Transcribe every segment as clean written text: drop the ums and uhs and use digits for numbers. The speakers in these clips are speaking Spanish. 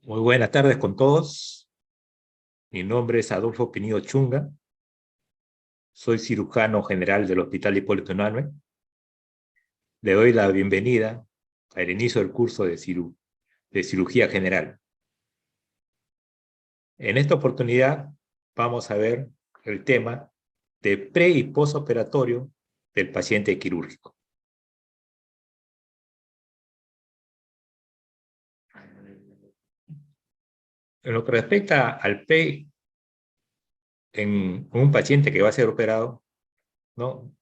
Muy buenas tardes con todos. Mi nombre es Adolfo Pinido Chunga. Soy cirujano general del Hospital Hipólito Unanue. Le doy la bienvenida al inicio del curso de cirugía general. En esta oportunidad vamos a ver el tema de pre- y postoperatorio del paciente quirúrgico. En lo que respecta al pre en un paciente que va a ser operado, ¿no?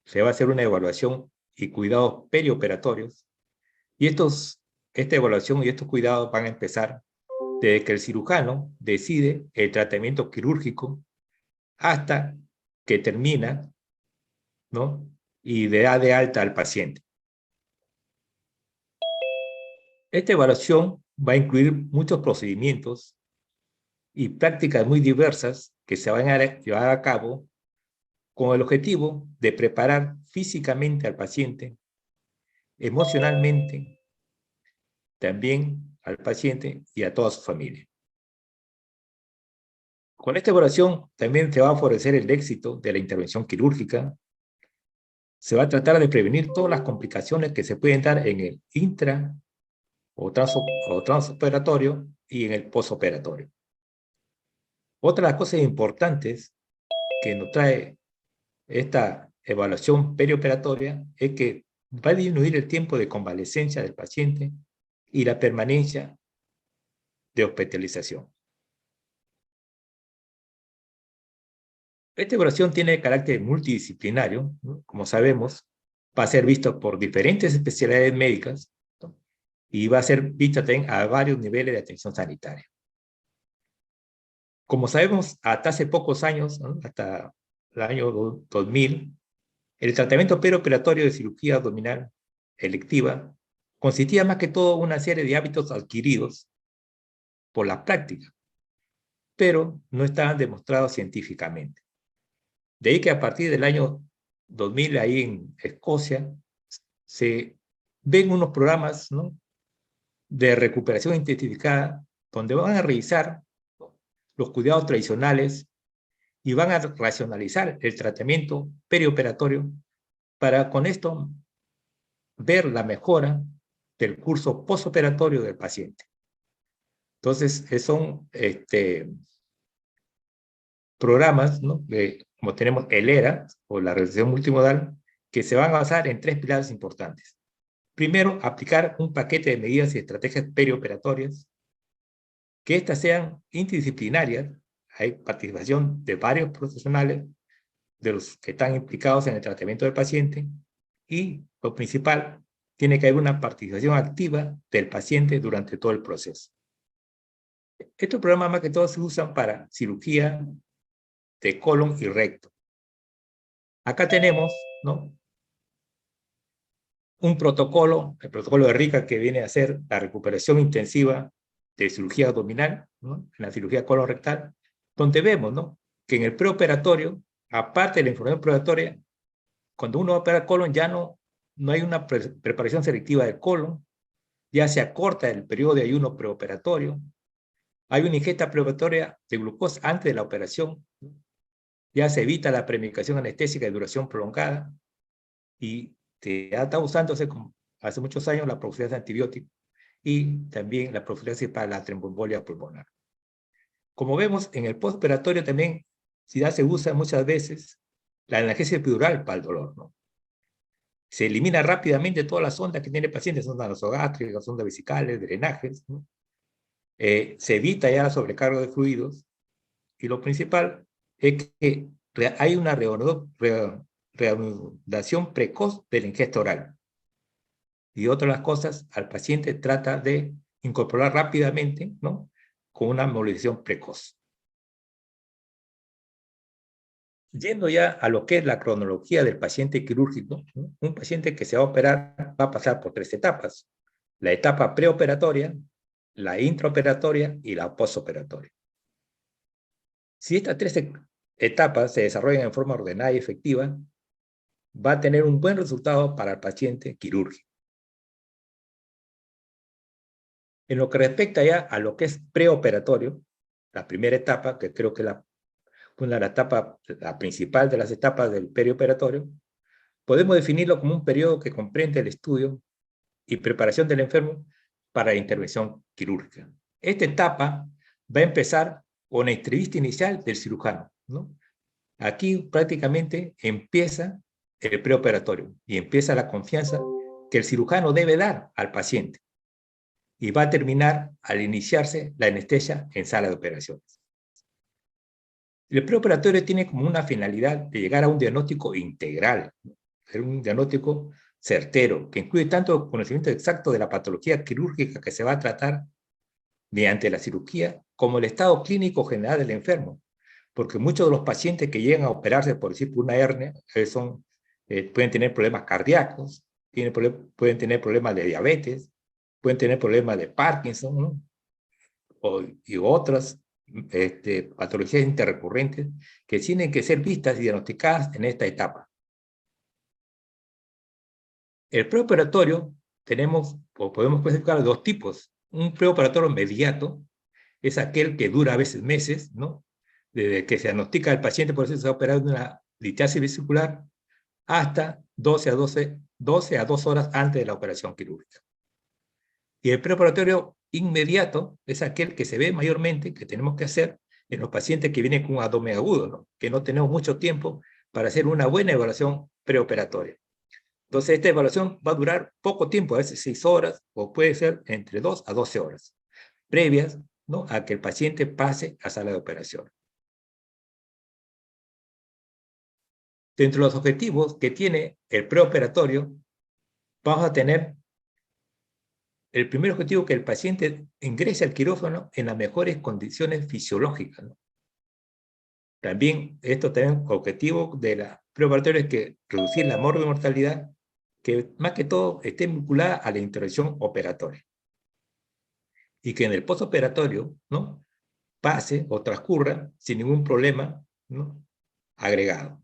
Se va a hacer una evaluación y cuidados perioperatorios. Y esta evaluación y estos cuidados van a empezar desde que el cirujano decide el tratamiento quirúrgico hasta que termina, ¿no? Y da de alta al paciente. Esta evaluación va a incluir muchos procedimientos y prácticas muy diversas que se van a llevar a cabo con el objetivo de preparar físicamente al paciente, emocionalmente, también al paciente y a toda su familia. Con esta evaluación también se va a favorecer el éxito de la intervención quirúrgica. Se va a tratar de prevenir todas las complicaciones que se pueden dar en el intra o transoperatorio y en el posoperatorio. Otra de las cosas importantes que nos trae esta evaluación perioperatoria es que va a disminuir el tiempo de convalecencia del paciente y la permanencia de hospitalización. Esta evaluación tiene carácter multidisciplinario, ¿no? Como sabemos, va a ser visto por diferentes especialidades médicas, ¿no? Y va a ser vista también a varios niveles de atención sanitaria. Como sabemos, hasta hace pocos años, ¿no? Hasta el año 2000, el tratamiento perioperatorio de cirugía abdominal electiva consistía más que todo en una serie de hábitos adquiridos por la práctica, pero no estaban demostrados científicamente. De ahí que a partir del año 2000, ahí en Escocia, se ven unos programas, ¿no?, de recuperación intensificada, donde van a revisar los cuidados tradicionales y van a racionalizar el tratamiento perioperatorio para con esto ver la mejora del curso postoperatorio del paciente. Entonces, son programas, ¿no?, como tenemos el ERA, o la realización multimodal, que se van a basar en 3 pilares importantes. Primero, aplicar un paquete de medidas y estrategias perioperatorias, que éstas sean interdisciplinarias. Hay participación de varios profesionales, de los que están implicados en el tratamiento del paciente, y lo principal, tiene que haber una participación activa del paciente durante todo el proceso. Estos programas más que todo se usan para cirugía de colon y recto. Acá tenemos, ¿no?, un protocolo, el protocolo de RICA, que viene a ser la recuperación intensiva de cirugía abdominal, ¿no?, en la cirugía colorectal, donde vemos, ¿no?, que en el preoperatorio, aparte de la información preoperatoria, cuando uno opera el colon ya no hay una preparación selectiva del colon, ya se acorta el periodo de ayuno preoperatorio, hay una ingesta preoperatoria de glucosa antes de la operación, ya se evita la premedicación anestésica de duración prolongada, y ya está usándose hace muchos años la profilaxis de antibióticos y también la profilaxis para la tromboembolia pulmonar. Como vemos, en el postoperatorio también ya se usa muchas veces la analgesia epidural para el dolor, ¿no? Se elimina rápidamente todas las ondas que tiene el paciente, sondas nasogástricas, ondas vesicales, drenajes, ¿no? Se evita ya la sobrecarga de fluidos, y lo principal es que hay una reanudación precoz de la ingesta oral. Y otra de las cosas, al paciente trata de incorporar rápidamente, ¿no?, con una movilización precoz. Yendo ya a lo que es la cronología del paciente quirúrgico, ¿no?, un paciente que se va a operar va a pasar por 3 etapas: la etapa preoperatoria, la intraoperatoria y la postoperatoria. Si estas 3 etapas se desarrollan en forma ordenada y efectiva, va a tener un buen resultado para el paciente quirúrgico. En lo que respecta ya a lo que es preoperatorio, la primera etapa, que creo que es una de las etapas, la principal de las etapas del perioperatorio, podemos definirlo como un periodo que comprende el estudio y preparación del enfermo para la intervención quirúrgica. Esta etapa va a empezar con la entrevista inicial del cirujano, ¿no? Aquí prácticamente empieza el preoperatorio y empieza la confianza que el cirujano debe dar al paciente, y va a terminar al iniciarse la anestesia en sala de operaciones. El preoperatorio tiene como una finalidad de llegar a un diagnóstico integral, un diagnóstico certero, que incluye tanto el conocimiento exacto de la patología quirúrgica que se va a tratar mediante la cirugía, como el estado clínico general del enfermo, porque muchos de los pacientes que llegan a operarse, por decir, por una hernia, pueden tener problemas cardíacos, pueden tener problemas de diabetes, pueden tener problemas de Parkinson, ¿no?, y otras patologías interrecurrentes que tienen que ser vistas y diagnosticadas en esta etapa. El preoperatorio podemos clasificar 2 tipos. Un preoperatorio inmediato es aquel que dura a veces meses, ¿no?, desde que se diagnostica el paciente por eso se ha operado de una litiasis vesicular hasta 12 a 2 horas antes de la operación quirúrgica. Y el preoperatorio inmediato es aquel que se ve mayormente, que tenemos que hacer en los pacientes que vienen con un abdomen agudo, ¿no? Que no tenemos mucho tiempo para hacer una buena evaluación preoperatoria. Entonces, esta evaluación va a durar poco tiempo, a veces 6 horas, o puede ser entre 2 a 12 horas, previas, ¿no?, a que el paciente pase a sala de operación. Dentro de los objetivos que tiene el preoperatorio, vamos a tener el primer objetivo, que el paciente ingrese al quirófano en las mejores condiciones fisiológicas, ¿no? También, esto también objetivo de la preoperatoria es que reducir la mortalidad, que más que todo esté vinculada a la intervención operatoria. Y que en el postoperatorio, ¿no?, pase o transcurra sin ningún problema, ¿no?, agregado.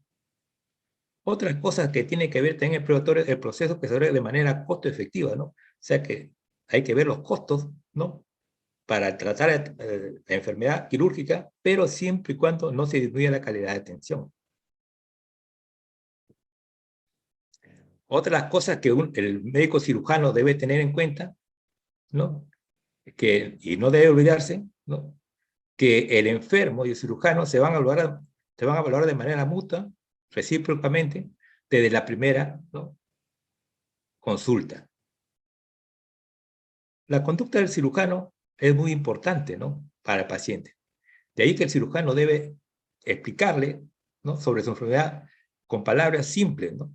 Otras cosas que tiene que ver también el preoperatorio, el proceso que se haga de manera costo efectiva, ¿no? O sea que hay que ver los costos, ¿no?, para tratar la enfermedad quirúrgica, pero siempre y cuando no se disminuya la calidad de atención. Otras cosas que el médico cirujano debe tener en cuenta, ¿no?, y no debe olvidarse, ¿no?, que el enfermo y el cirujano se van a valorar de manera mutua, recíprocamente, desde la primera, ¿no?, consulta. La conducta del cirujano es muy importante, ¿no?, para el paciente. De ahí que el cirujano debe explicarle, ¿no?, sobre su enfermedad con palabras simples, ¿no?,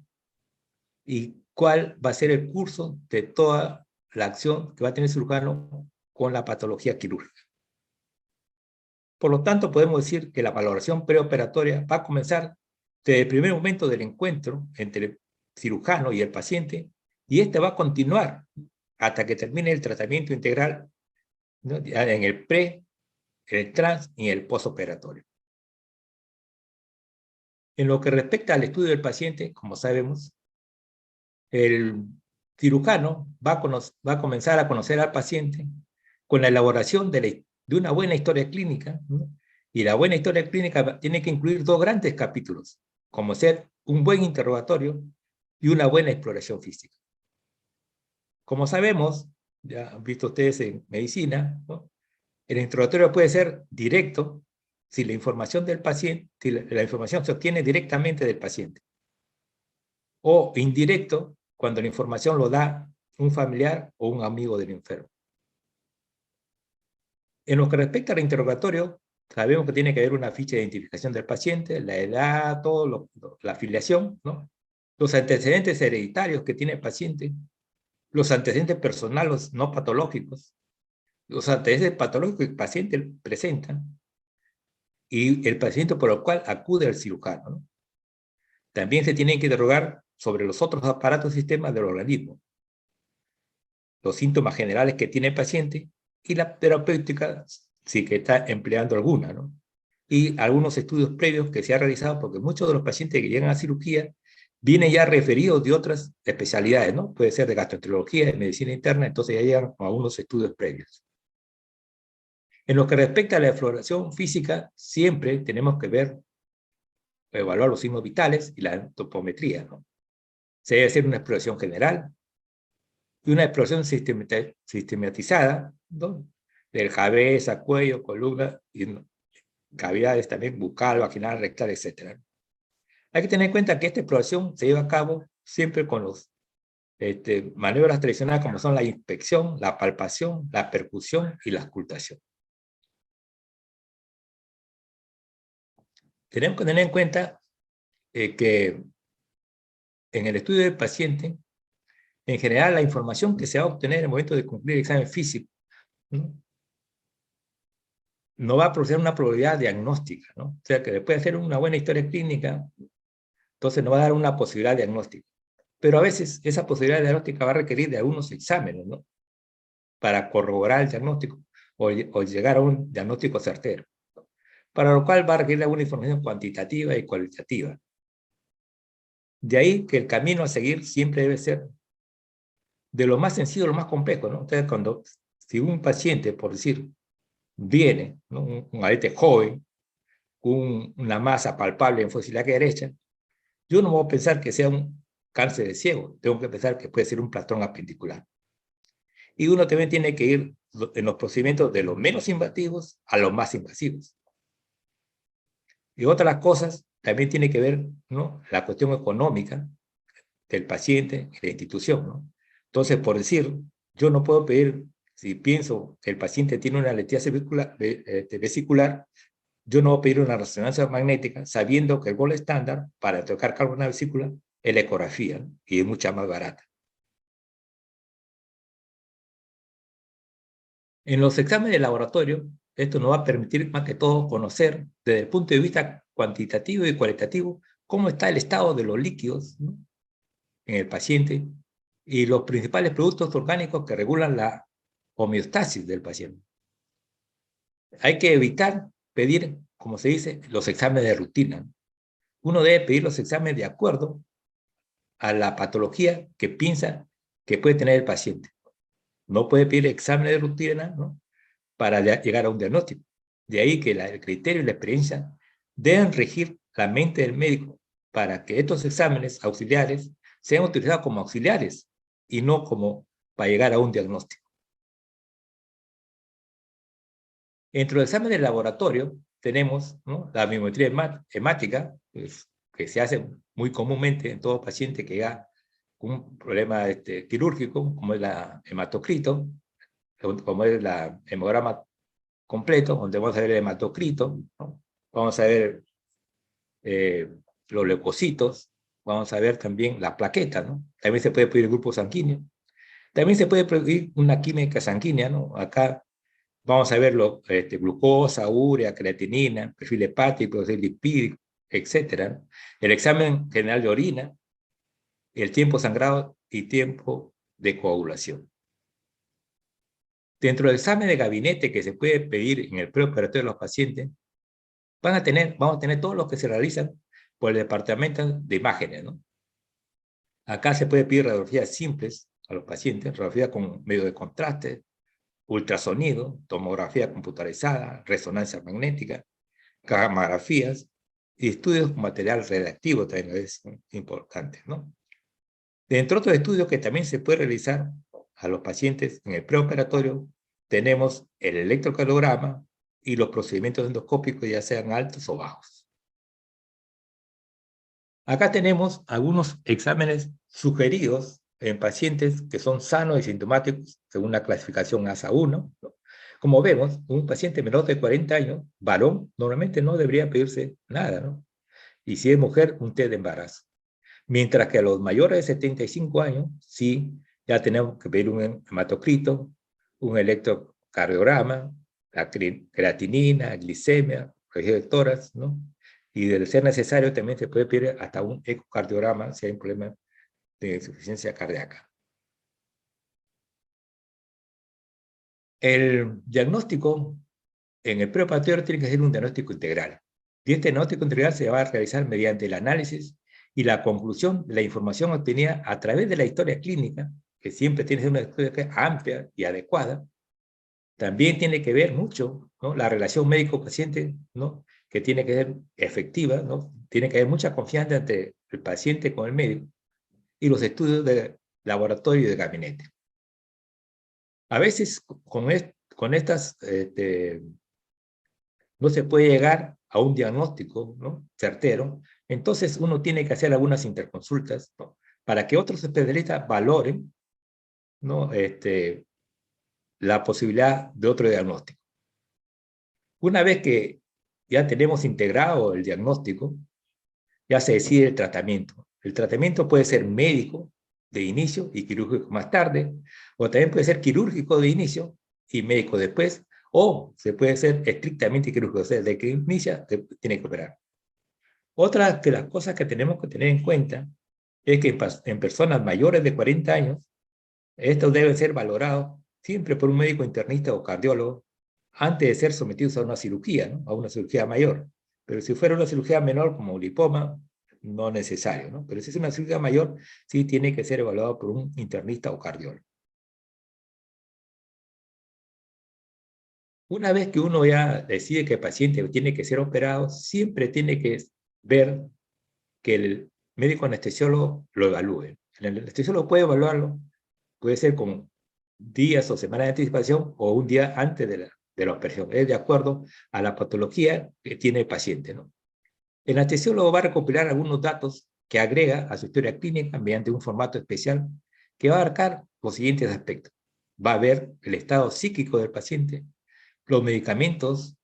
y cuál va a ser el curso de toda la acción que va a tener el cirujano con la patología quirúrgica. Por lo tanto, podemos decir que la valoración preoperatoria va a comenzar desde el primer momento del encuentro entre el cirujano y el paciente, y este va a continuar hasta que termine el tratamiento integral, ¿no?, en el pre, el trans y el postoperatorio. En lo que respecta al estudio del paciente, como sabemos, el cirujano va a comenzar a conocer al paciente con la elaboración de una buena historia clínica, ¿no? Y la buena historia clínica tiene que incluir 2 grandes capítulos, como ser un buen interrogatorio y una buena exploración física. Como sabemos, ya han visto ustedes en medicina, ¿no?, el interrogatorio puede ser directo si la información del paciente, si la información se obtiene directamente del paciente, o indirecto cuando la información lo da un familiar o un amigo del enfermo. En lo que respecta al interrogatorio, sabemos que tiene que haber una ficha de identificación del paciente, la edad, la afiliación, ¿no?, los antecedentes hereditarios que tiene el paciente, los antecedentes personales no patológicos, los antecedentes patológicos que el paciente presenta, y el paciente por el cual acude al cirujano, ¿no? También se tienen que interrogar sobre los otros aparatos y sistemas del organismo, los síntomas generales que tiene el paciente y la terapéutica, si que está empleando alguna, ¿no? Y algunos estudios previos que se han realizado, porque muchos de los pacientes que llegan a cirugía vienen ya referidos de otras especialidades, ¿no? Puede ser de gastroenterología, de medicina interna, entonces ya llegan a unos estudios previos. En lo que respecta a la exploración física, siempre tenemos que evaluar los signos vitales y la topometría, ¿no? Se debe hacer una exploración general y una exploración sistematizada, ¿no?, del cabeza, cuello, columna y cavidades también bucal, vaginal, rectal, etc. Hay que tener en cuenta que esta exploración se lleva a cabo siempre con los maniobras tradicionales como son la inspección, la palpación, la percusión y la auscultación. Tenemos que tener en cuenta que en el estudio del paciente, en general, la información que se va a obtener en el momento de cumplir el examen físico, ¿no?, no va a producir una probabilidad diagnóstica, ¿no? O sea, que después de hacer una buena historia clínica, entonces nos va a dar una posibilidad diagnóstica. Pero a veces esa posibilidad diagnóstica va a requerir de algunos exámenes, ¿no?, para corroborar el diagnóstico o llegar a un diagnóstico certero, para lo cual va a requerir alguna información cuantitativa y cualitativa. De ahí que el camino a seguir siempre debe ser de lo más sencillo a lo más complejo, ¿no? Entonces, si un paciente, por decir, viene, ¿no?, un adulto joven, una masa palpable en fosilaje derecha, yo no voy a pensar que sea un cáncer de ciego, tengo que pensar que puede ser un plastrón apendicular. Y uno también tiene que ir en los procedimientos de los menos invasivos a los más invasivos. Y otras cosas también tiene que ver, ¿no?, la cuestión económica del paciente y la institución, ¿no? Entonces, por decir, yo no puedo pedir, si pienso que el paciente tiene una lentitud vesicular, yo no voy a pedir una resonancia magnética sabiendo que el gol estándar para tocar cargo en una vesícula es la ecografía, ¿no?, y es mucha más barata. En los exámenes de laboratorio, esto nos va a permitir más que todo conocer desde el punto de vista cuantitativo y cualitativo cómo está el estado de los líquidos, ¿no?, en el paciente y los principales productos orgánicos que regulan la homeostasis del paciente. Hay que evitar pedir, como se dice, los exámenes de rutina. Uno debe pedir los exámenes de acuerdo a la patología que piensa que puede tener el paciente. No puede pedir exámenes de rutina, ¿no?, para llegar a un diagnóstico. De ahí que el criterio y la experiencia deben regir la mente del médico para que estos exámenes auxiliares sean utilizados como auxiliares y no como para llegar a un diagnóstico. Entre los exámenes de laboratorio tenemos, ¿no?, la biometría hemática, pues, que se hace muy comúnmente en todo paciente que llega con un problema quirúrgico, como es la hematocrito, como es la hemograma completo, donde vamos a ver el hematocrito, ¿no? Vamos a ver los leucocitos, vamos a ver también la plaqueta, ¿no? También se puede pedir el grupo sanguíneo. También se puede pedir una química sanguínea, ¿no? Acá vamos a ver glucosa, urea, creatinina, perfil hepático, perfil lipídico, etcétera. El examen general de orina, el tiempo sangrado y tiempo de coagulación. Dentro del examen de gabinete que se puede pedir en el preoperatorio de los pacientes, vamos a tener todos los que se realizan por el departamento de imágenes, ¿no? Acá se puede pedir radiografías simples a los pacientes, radiografía con medio de contraste, ultrasonido, tomografía computarizada, resonancia magnética, gamografías y estudios con material redactivo también es importante, ¿no? Dentro de otros estudios que también se puede realizar a los pacientes en el preoperatorio, tenemos el electrocardiograma y los procedimientos endoscópicos, ya sean altos o bajos. Acá tenemos algunos exámenes sugeridos en pacientes que son sanos y sintomáticos, según la clasificación ASA1, ¿no? Como vemos, un paciente menor de 40 años, varón, normalmente no debería pedirse nada, ¿no? Y si es mujer, un test de embarazo. Mientras que a los mayores de 75 años, sí, ya tenemos que pedir un hematocrito, un electrocardiograma, la creatinina, glicemia, región de tórax, ¿no? Y de ser necesario también se puede pedir hasta un ecocardiograma si hay un problema de insuficiencia cardíaca. El diagnóstico en el preoperatorio tiene que ser un diagnóstico integral. Y este diagnóstico integral se va a realizar mediante el análisis y la conclusión de la información obtenida a través de la historia clínica, que siempre tiene que ser una historia amplia y adecuada. También tiene que ver mucho, ¿no?, la relación médico-paciente, ¿no?, que tiene que ser efectiva, ¿no? Tiene que haber mucha confianza entre el paciente con el médico y los estudios de laboratorio y de gabinete. A veces con estas no se puede llegar a un diagnóstico, ¿no?, certero, entonces uno tiene que hacer algunas interconsultas, ¿no?, para que otros especialistas valoren, ¿no?, la posibilidad de otro diagnóstico. Una vez que ya tenemos integrado el diagnóstico, ya se decide el tratamiento. El tratamiento puede ser médico de inicio y quirúrgico más tarde, o también puede ser quirúrgico de inicio y médico después, o se puede ser estrictamente quirúrgico, o sea, de que inicia, que tiene que operar. Otra de las cosas que tenemos que tener en cuenta es que en personas mayores de 40 años, estos deben ser valorados siempre por un médico internista o cardiólogo antes de ser sometidos a una cirugía, ¿no?, a una cirugía mayor. Pero si fuera una cirugía menor como un lipoma, no necesario, ¿no? Pero si es una cirugía mayor, sí tiene que ser evaluado por un internista o cardiólogo. Una vez que uno ya decide que el paciente tiene que ser operado, siempre tiene que ver que el médico anestesiólogo lo evalúe. El anestesiólogo puede evaluarlo, puede ser con días o semanas de anticipación o un día antes de la operación. Es de acuerdo a la patología que tiene el paciente, ¿no? El anestesiólogo va a recopilar algunos datos que agrega a su historia clínica mediante un formato especial que va a abarcar los siguientes aspectos. Va a ver el estado psíquico del paciente, los medicamentos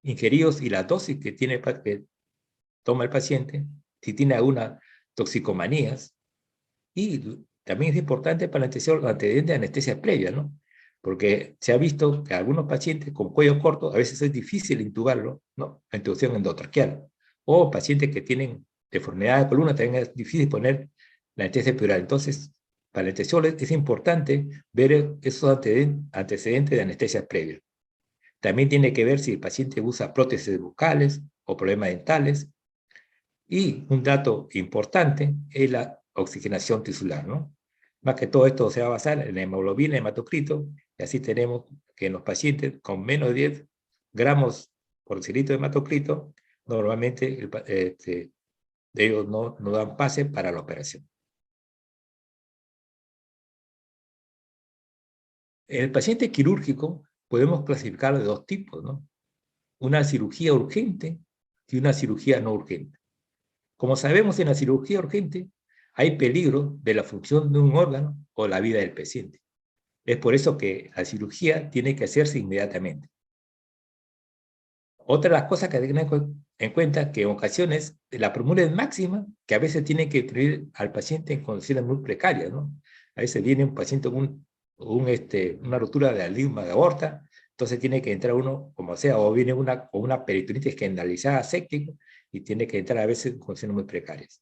ingeridos y la dosis que toma el paciente, si tiene alguna toxicomanías, y también es importante para el anestesiólogo antecedentes de anestesia previa, ¿no? Porque se ha visto que algunos pacientes con cuello corto a veces es difícil intubarlo, ¿no? La intubación endotraqueal. O pacientes que tienen deformidad de columna también es difícil poner la anestesia epidural. Entonces, para el anestesiólogo es importante ver esos antecedentes de anestesia previa. También tiene que ver si el paciente usa prótesis bucales o problemas dentales. Y un dato importante es la oxigenación tisular, ¿no? Más que todo esto se va a basar en la hemoglobina, hematocrito, y así tenemos que en los pacientes con menos de 10 gramos por decilitro de hematocrito, normalmente ellos no dan pase para la operación. En el paciente quirúrgico podemos clasificarlo de dos tipos, ¿no? Una cirugía urgente y una cirugía no urgente. Como sabemos, en la cirugía urgente hay peligro de la función de un órgano o la vida del paciente. Es por eso que la cirugía tiene que hacerse inmediatamente. Otra de las cosas que hay que tener en cuenta es que en ocasiones la premura es máxima, que a veces tiene que tener al paciente en condiciones muy precarias, ¿no? A veces viene un paciente con una rotura de aneurisma de aorta, entonces tiene que entrar uno, como sea, o viene con una peritonitis generalizada séptica y tiene que entrar a veces en condiciones muy precarias.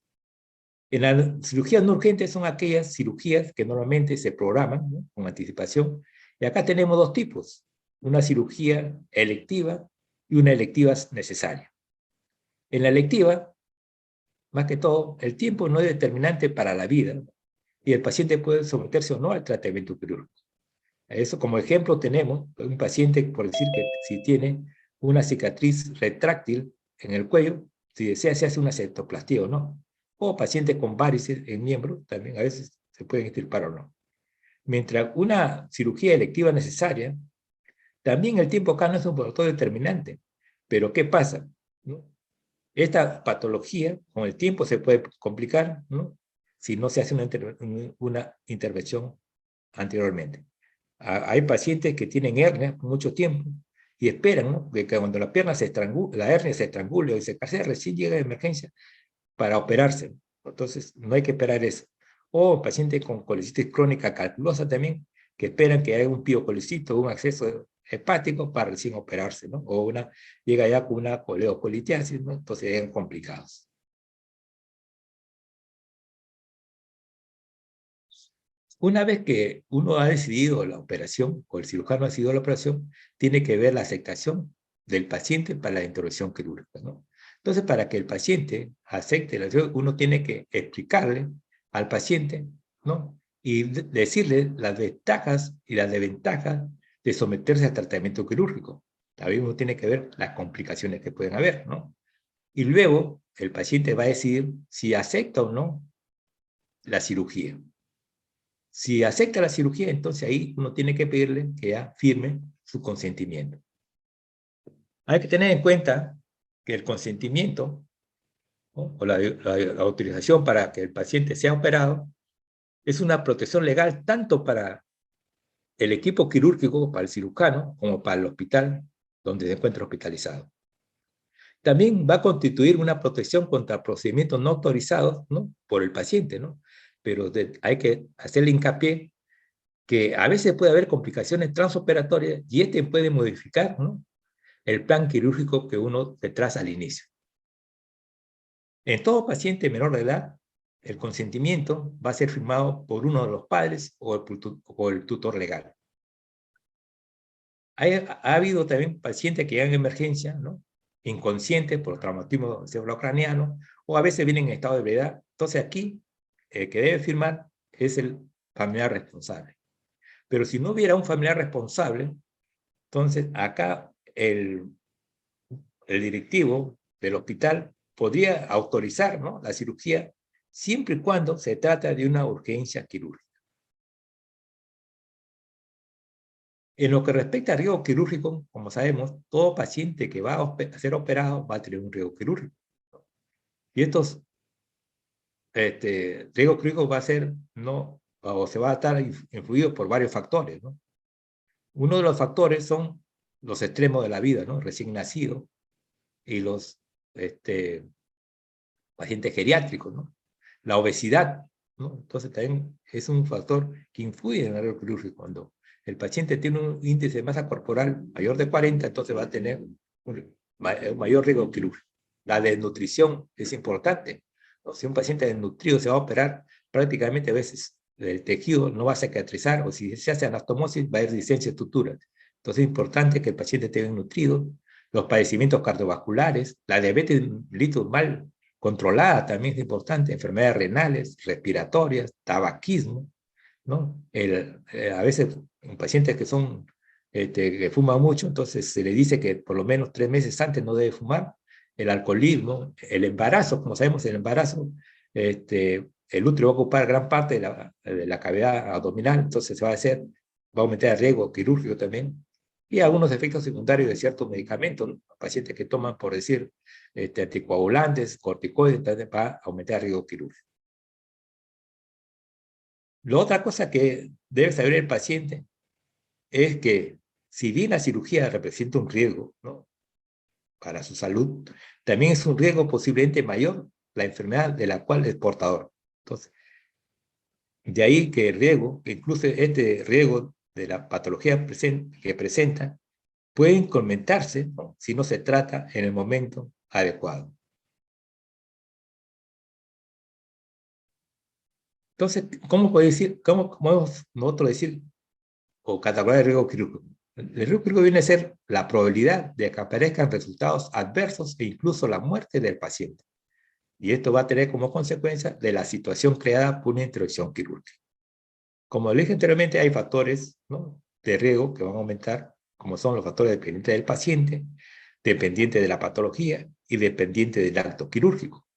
En las cirugías no urgentes son aquellas cirugías que normalmente se programan, ¿no?, con anticipación. Y acá tenemos dos tipos, una cirugía electiva y una electiva necesaria. En la electiva, más que todo, el tiempo no es determinante para la vida, ¿no?, y el paciente puede someterse o no al tratamiento quirúrgico. Eso como ejemplo tenemos un paciente, por decir que si tiene una cicatriz retráctil en el cuello, si desea se hace una septoplastía o no. O pacientes con varices en miembros, también a veces se pueden extirpar o no. Mientras una cirugía electiva necesaria, también el tiempo acá no es un factor determinante. Pero ¿qué pasa?, ¿no? Esta patología con el tiempo se puede complicar, ¿no?, si no se hace una intervención anteriormente. Hay pacientes que tienen hernia por mucho tiempo y esperan, ¿no?, que cuando la hernia se estrangule o se case, recién llega de emergencia para operarse. Entonces, no hay que esperar eso. O pacientes con colecitis crónica calculosa también, que esperan que haya un piocolicito, un acceso hepático para recién operarse, ¿no? O llega ya con una coleocolitiasis, ¿no? Entonces llegan complicados. Una vez que uno ha decidido la operación, o el cirujano ha decidido la operación, tiene que ver la aceptación del paciente para la intervención quirúrgica, ¿no? Entonces, para que el paciente acepte la operación, uno tiene que explicarle al paciente, ¿no?, y decirle las ventajas y las desventajas de someterse al tratamiento quirúrgico. También uno tiene que ver las complicaciones que pueden haber, ¿no? Y luego el paciente va a decidir si acepta o no la cirugía. Si acepta la cirugía, entonces ahí uno tiene que pedirle que ya firme su consentimiento. Hay que tener en cuenta que el consentimiento, ¿no?, o la autorización para que el paciente sea operado es una protección legal tanto para el equipo quirúrgico, para el cirujano, como para el hospital donde se encuentra hospitalizado. También va a constituir una protección contra procedimientos no autorizados, ¿no?, por el paciente, ¿no? Pero hay que hacerle hincapié que a veces puede haber complicaciones transoperatorias y puede modificar, ¿no?, el plan quirúrgico que uno se traza al inicio. En todo paciente menor de edad, el consentimiento va a ser firmado por uno de los padres o el tutor legal. Ha habido también pacientes que llegan en emergencia, ¿no?, inconscientes por traumatismo cerebrocraniano, o a veces vienen en estado de ebriedad. Entonces aquí, el que debe firmar es el familiar responsable. Pero si no hubiera un familiar responsable, Entonces, acá el directivo del hospital podría autorizar, ¿no?, la cirugía siempre y cuando se trata de una urgencia quirúrgica. En lo que respecta al riesgo quirúrgico, como sabemos, todo paciente que va a ser operado va a tener un riesgo quirúrgico. Y estos riesgos quirúrgicos va a ser, ¿no?, o se va a estar influido por varios factores, ¿no? Uno de los factores son los extremos de la vida, ¿no?, recién nacido, y los pacientes geriátricos, ¿no? La obesidad, ¿no? Entonces también es un factor que influye en el riesgo quirúrgico. Cuando el paciente tiene un índice de masa corporal mayor de 40, entonces va a tener un mayor riesgo quirúrgico. La desnutrición es importante, ¿no? Si un paciente desnutrido se va a operar, prácticamente a veces el tejido no va a cicatrizar, o si se hace anastomosis, va a haber diseño de estructuras. Entonces es importante que el paciente esté bien nutrido. Los padecimientos cardiovasculares, la diabetes mellitus mal controlada también es importante, enfermedades renales, respiratorias, tabaquismo, ¿no? A veces pacientes que son, que fuman mucho, entonces se le dice que por lo menos 3 meses antes no debe fumar. El alcoholismo, el embarazo, como sabemos, el embarazo, el útero va a ocupar gran parte de la cavidad abdominal, entonces va a aumentar el riesgo quirúrgico también, y algunos efectos secundarios de ciertos medicamentos, ¿no? Pacientes que toman, por decir, anticoagulantes, corticoides, también va a aumentar el riesgo quirúrgico. La otra cosa que debe saber el paciente es que si bien la cirugía representa un riesgo, ¿no?, para su salud, también es un riesgo posiblemente mayor la enfermedad de la cual es portador. Entonces, de ahí que el riesgo, incluso este riesgo de la patología que presenta, puede incrementarse, ¿no?, si no se trata en el momento adecuado. Entonces, ¿cómo podemos nosotros decir o catalogar el riesgo quirúrgico? El riesgo quirúrgico viene a ser la probabilidad de que aparezcan resultados adversos e incluso la muerte del paciente. Y esto va a tener como consecuencia de la situación creada por una intervención quirúrgica. Como le dije anteriormente, hay factores, ¿no?, de riesgo que van a aumentar, como son los factores dependientes del paciente, dependientes de la patología y dependientes del acto quirúrgico.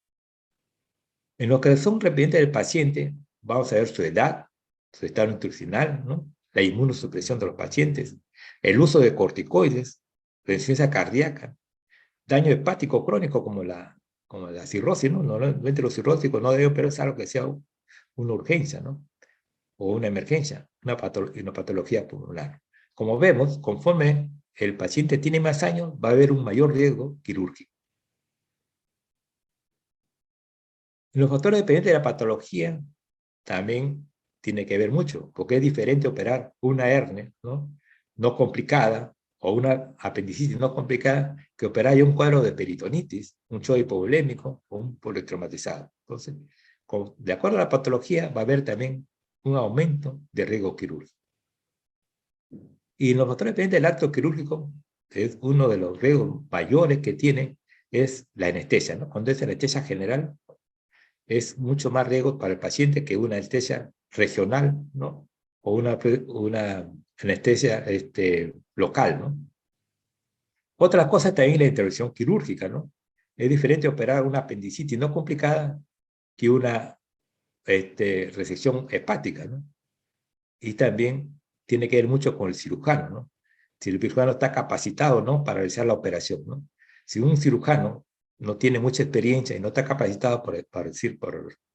En lo que son dependientes del paciente, vamos a ver su edad, su estado nutricional, ¿no?, la inmunosupresión de los pacientes, el uso de corticoides, la insuficiencia cardíaca, daño hepático crónico como la cirrosis, ¿no? Normalmente los cirróticos no deben operar, algo que sea una urgencia, ¿no?, o una emergencia, una patología pulmonar. Como vemos, conforme el paciente tiene más años, va a haber un mayor riesgo quirúrgico. Los factores dependientes de la patología también tiene que ver mucho, porque es diferente operar una hernia, ¿no?, no complicada, o una apendicitis no complicada, que operar ya un cuadro de peritonitis, un choque hipovolémico o un politraumatizado. Entonces, de acuerdo a la patología, va a haber también un aumento de riesgo quirúrgico. Y en los factores dependientes del acto quirúrgico, es uno de los riesgos mayores que tiene, es la anestesia, ¿no? Cuando es anestesia general, es mucho más riesgo para el paciente que una anestesia regional, ¿no?, o una anestesia local, ¿no? Otra cosa es también la intervención quirúrgica, ¿no? Es diferente operar una apendicitis no complicada que una resección hepática, ¿no? Y también tiene que ver mucho con el cirujano, ¿no? Si el cirujano está capacitado, ¿no?, para realizar la operación, ¿no? Si un cirujano no tiene mucha experiencia y no está capacitado por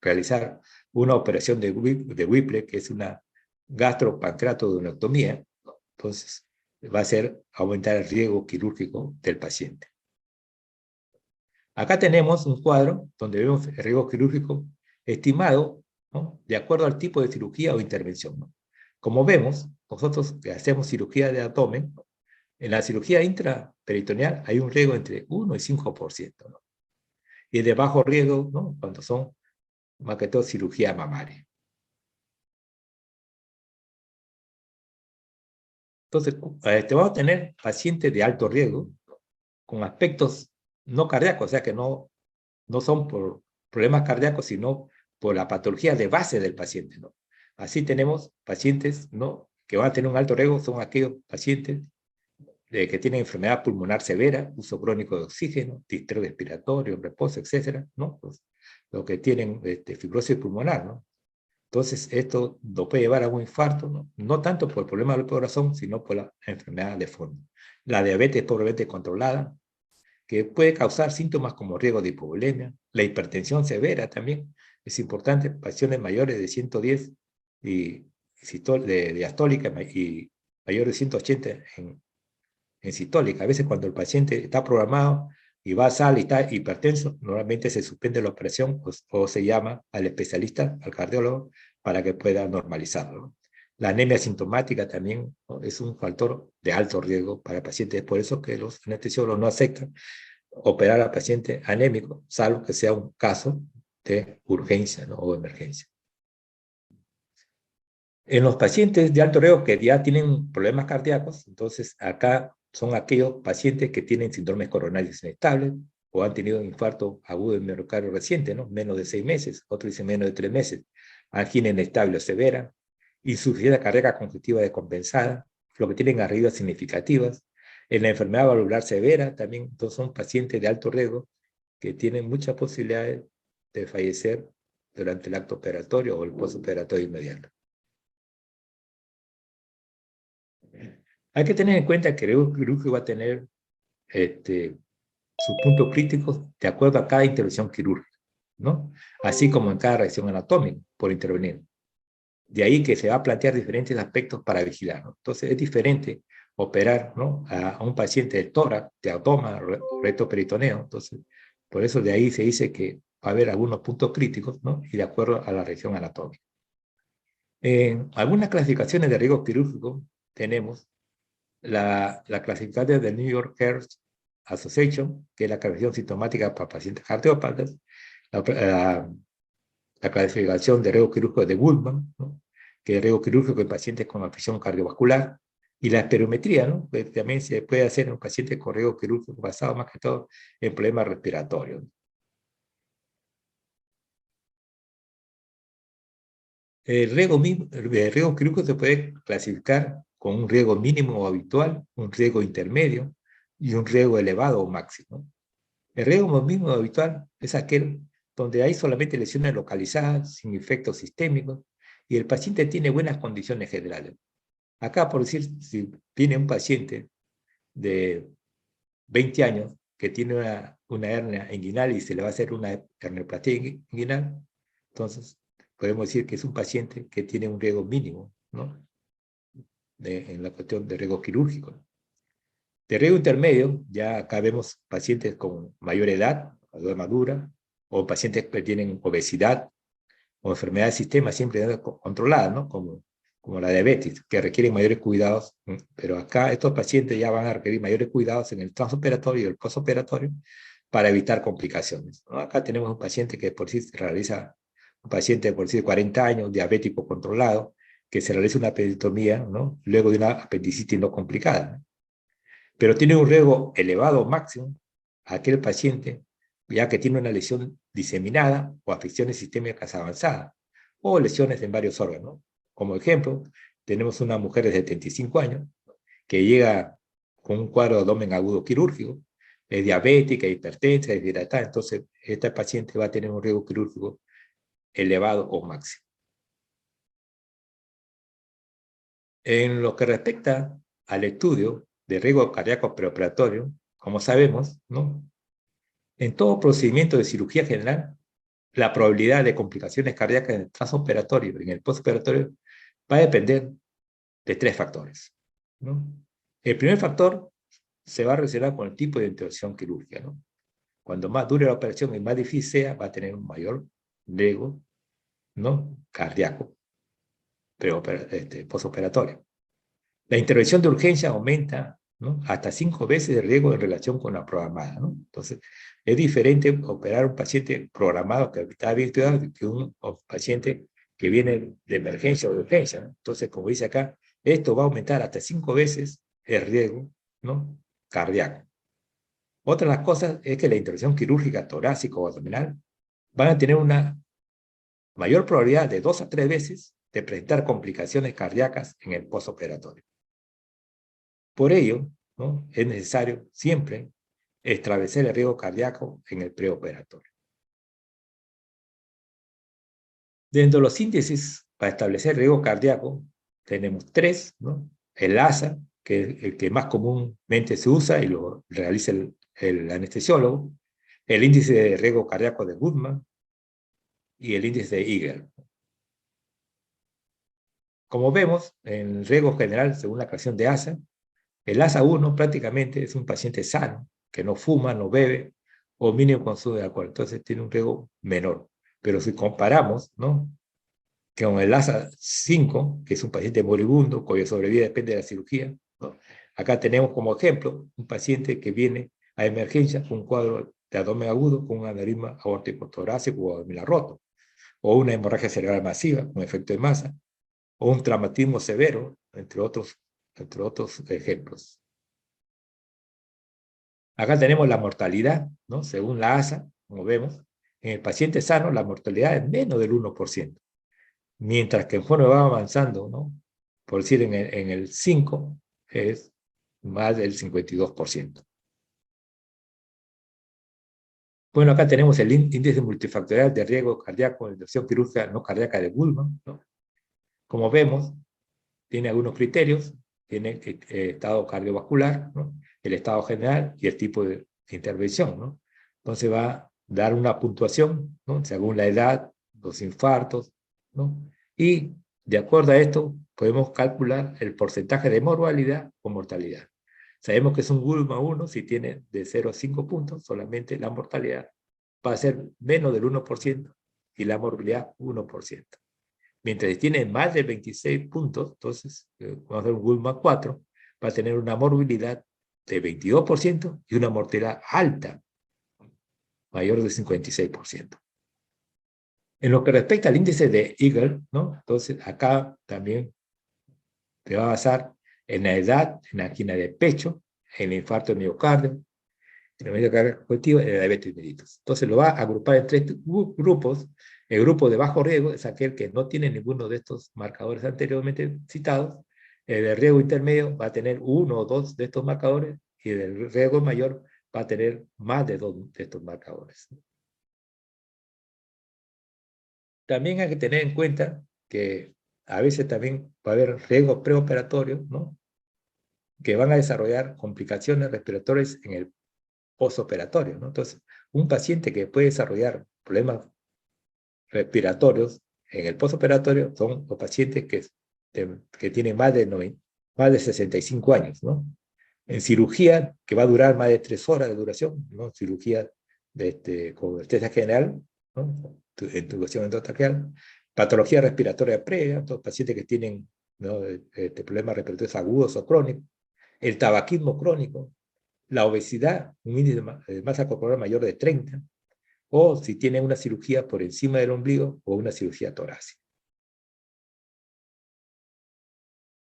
realizar una operación de Whipple, que es una gastropancreatoduodenectomía, ¿no?, entonces va a ser aumentar el riesgo quirúrgico del paciente. Acá tenemos un cuadro donde vemos el riesgo quirúrgico estimado, ¿no?, de acuerdo al tipo de cirugía o intervención, ¿no? Como vemos, nosotros que hacemos cirugía de abdomen, en la cirugía intraperitoneal hay un riesgo entre 1 y 5%, ¿no? Y de bajo riesgo, ¿no?, cuando son más que todo cirugía mamaria. Entonces, vamos a tener pacientes de alto riesgo con aspectos no cardíacos, o sea que no son por problemas cardíacos, sino por la patología de base del paciente, ¿no? Así tenemos pacientes, ¿no?, que van a tener un alto riesgo, son aquellos pacientes que tienen enfermedad pulmonar severa, uso crónico de oxígeno, distrés respiratorio, reposo, etcétera, ¿no? Pues, los que tienen fibrosis pulmonar, ¿no? Entonces, esto lo puede llevar a un infarto, ¿no? No tanto por el problema del corazón, sino por la enfermedad de fondo. La diabetes pobremente controlada, que puede causar síntomas como riesgo de hipovolemia, la hipertensión severa también, es importante, pacientes mayores de 110 y de diastólica y mayor de 180 en sistólica. A veces cuando el paciente está programado y va a sala y está hipertenso, normalmente se suspende la operación o se llama al especialista, al cardiólogo, para que pueda normalizarlo. La anemia sintomática también, ¿no? Es un factor de alto riesgo para pacientes. Por eso que los anestesiólogos no aceptan operar al paciente anémico, salvo que sea un caso de urgencia, ¿no? O emergencia. En los pacientes de alto riesgo que ya tienen problemas cardíacos, entonces acá son aquellos pacientes que tienen síndromes coronarios inestables o han tenido un infarto agudo de miocardio reciente, ¿no? Menos de 6 meses, otros dicen menos de 3 meses, angina inestable o severa, insuficiencia cardíaca congestiva descompensada, lo que tienen arritmias significativas. En la enfermedad valvular severa también, entonces son pacientes de alto riesgo que tienen muchas posibilidades de fallecer durante el acto operatorio o el postoperatorio inmediato. Hay que tener en cuenta que el riesgo quirúrgico va a tener sus puntos críticos de acuerdo a cada intervención quirúrgica, ¿no? Así como en cada reacción anatómica por intervenir. De ahí que se va a plantear diferentes aspectos para vigilar, ¿no? Entonces es diferente operar, ¿no? a un paciente de tórax, de abdomen, recto peritoneo. Entonces, por eso de ahí se dice que va a haber algunos puntos críticos, ¿no? Y de acuerdo a la reacción anatómica. En algunas clasificaciones de riesgo quirúrgico tenemos la clasificación del New York Heart Association, que es la clasificación sintomática para pacientes cardiópatas, la clasificación de riesgo quirúrgico de Goodman, ¿no? Que es riesgo quirúrgico en pacientes con afección cardiovascular, y la espirometría, ¿no? Pues también se puede hacer en pacientes con riesgo quirúrgico basado más que todo en problemas respiratorios. El riesgo quirúrgico se puede clasificar con un riesgo mínimo o habitual, un riesgo intermedio y un riesgo elevado o máximo. El riesgo mínimo o habitual es aquel donde hay solamente lesiones localizadas, sin efectos sistémicos, y el paciente tiene buenas condiciones generales. Acá, por decir, si viene un paciente de 20 años que tiene una hernia inguinal y se le va a hacer una hernioplastia inguinal, entonces podemos decir que es un paciente que tiene un riesgo mínimo, ¿no? En la cuestión de riesgo quirúrgico. De riesgo intermedio, ya acá vemos pacientes con mayor edad, edad madura, o pacientes que tienen obesidad o enfermedad del sistema siempre controlada, ¿no? Como la diabetes, que requieren mayores cuidados, pero acá estos pacientes ya van a requerir mayores cuidados en el transoperatorio y el postoperatorio para evitar complicaciones, ¿no? Acá tenemos un paciente que por sí se realiza, un paciente por sí de 40 años, diabético controlado, que se realiza una apendictomía, ¿no? Luego de una apendicitis no complicada, ¿no? Pero tiene un riesgo elevado máximo aquel paciente ya que tiene una lesión diseminada o afecciones sistémicas avanzadas o lesiones en varios órganos. Como ejemplo, tenemos una mujer de 75 años que llega con un cuadro de abdomen agudo quirúrgico, es diabética, hipertensa, deshidratada, entonces esta paciente va a tener un riesgo quirúrgico elevado o máximo. En lo que respecta al estudio de riesgo cardíaco preoperatorio, como sabemos, ¿no? En todo procedimiento de cirugía general, la probabilidad de complicaciones cardíacas en el transoperatorio y en el postoperatorio va a depender de 3 factores, ¿no? El primer factor se va a relacionar con el tipo de intervención quirúrgica, ¿no? Cuando más dure la operación y más difícil sea, va a tener un mayor riesgo, ¿no? Cardíaco, pero postoperatorio. La intervención de urgencia aumenta, ¿no? Hasta 5 veces el riesgo en relación con la programada, ¿no? Entonces, es diferente operar a un paciente programado que está bien estudiado que un paciente que viene de emergencia o de urgencia, ¿no? Entonces, como dice acá, esto va a aumentar hasta 5 veces el riesgo, ¿no? Cardíaco. Otra de las cosas es que la intervención quirúrgica torácica o abdominal van a tener una mayor probabilidad de 2 a 3 veces de presentar complicaciones cardíacas en el postoperatorio. Por ello, ¿no? Es necesario siempre establecer el riesgo cardíaco en el preoperatorio. Dentro de los índices para establecer riesgo cardíaco, tenemos tres, ¿no? El ASA, que es el que más comúnmente se usa y lo realiza el anestesiólogo, el índice de riesgo cardíaco de Goodman y el índice de Eagle. Como vemos, en el riesgo general, según la creación de ASA, el ASA-1 prácticamente es un paciente sano, que no fuma, no bebe o mínimo consumo de alcohol, entonces tiene un riesgo menor. Pero si comparamos, ¿no?, con el ASA-5, que es un paciente moribundo, cuya sobrevida depende de la cirugía, ¿no? Acá tenemos como ejemplo un paciente que viene a emergencia con un cuadro de abdomen agudo, con un aneurisma aórtico torácico o abdominal roto, o una hemorragia cerebral masiva con efecto de masa, o un traumatismo severo, entre otros ejemplos. Acá tenemos la mortalidad, ¿no? Según la ASA, como vemos, en el paciente sano la mortalidad es menos del 1%, mientras que conforme va avanzando, ¿no?, por decir en el 5, es más del 52%. Bueno, acá tenemos el índice multifactorial de riesgo cardíaco en intervención quirúrgica no cardíaca de Goodman, ¿no? Como vemos, tiene algunos criterios, tiene estado cardiovascular, ¿no?, el estado general y el tipo de intervención, ¿no? Entonces va a dar una puntuación, ¿no?, según la edad, los infartos, ¿no? Y de acuerdo a esto, podemos calcular el porcentaje de mortalidad o mortalidad. Sabemos que es un Goodman 1, si tiene de 0 a 5 puntos, solamente la mortalidad va a ser menos del 1% y la morbilidad 1%. Mientras si tiene más de 26 puntos, entonces, vamos a hacer un Goodman 4, va a tener una morbilidad de 22% y una mortalidad alta, mayor de 56%. En lo que respecta al índice de Eagle, ¿no?, entonces acá también te va a basar en la edad, en la angina de pecho, en el infarto de miocardio, en el medio cardiaco colectivo, en la diabetes mellitus. Entonces lo va a agrupar en tres grupos. El grupo de bajo riesgo es aquel que no tiene ninguno de estos marcadores anteriormente citados. El de riesgo intermedio va a tener uno o dos de estos marcadores, y el riesgo mayor va a tener más de dos de estos marcadores. También hay que tener en cuenta que a veces también va a haber riesgos preoperatorios, ¿no?, que van a desarrollar complicaciones respiratorias en el postoperatorio, ¿no? Entonces, un paciente que puede desarrollar problemas respiratorios en el postoperatorio son los pacientes que tienen más de 65 años, ¿no? En cirugía, que va a durar más de 3 horas de duración, ¿no?, cirugía con anestesia general, ¿no?, intubación endotraqueal, patología respiratoria previa, los pacientes que tienen, ¿no?, problemas respiratorios agudos o crónicos, el tabaquismo crónico, la obesidad, un índice de masa corporal mayor de 30, o si tiene una cirugía por encima del ombligo o una cirugía torácica.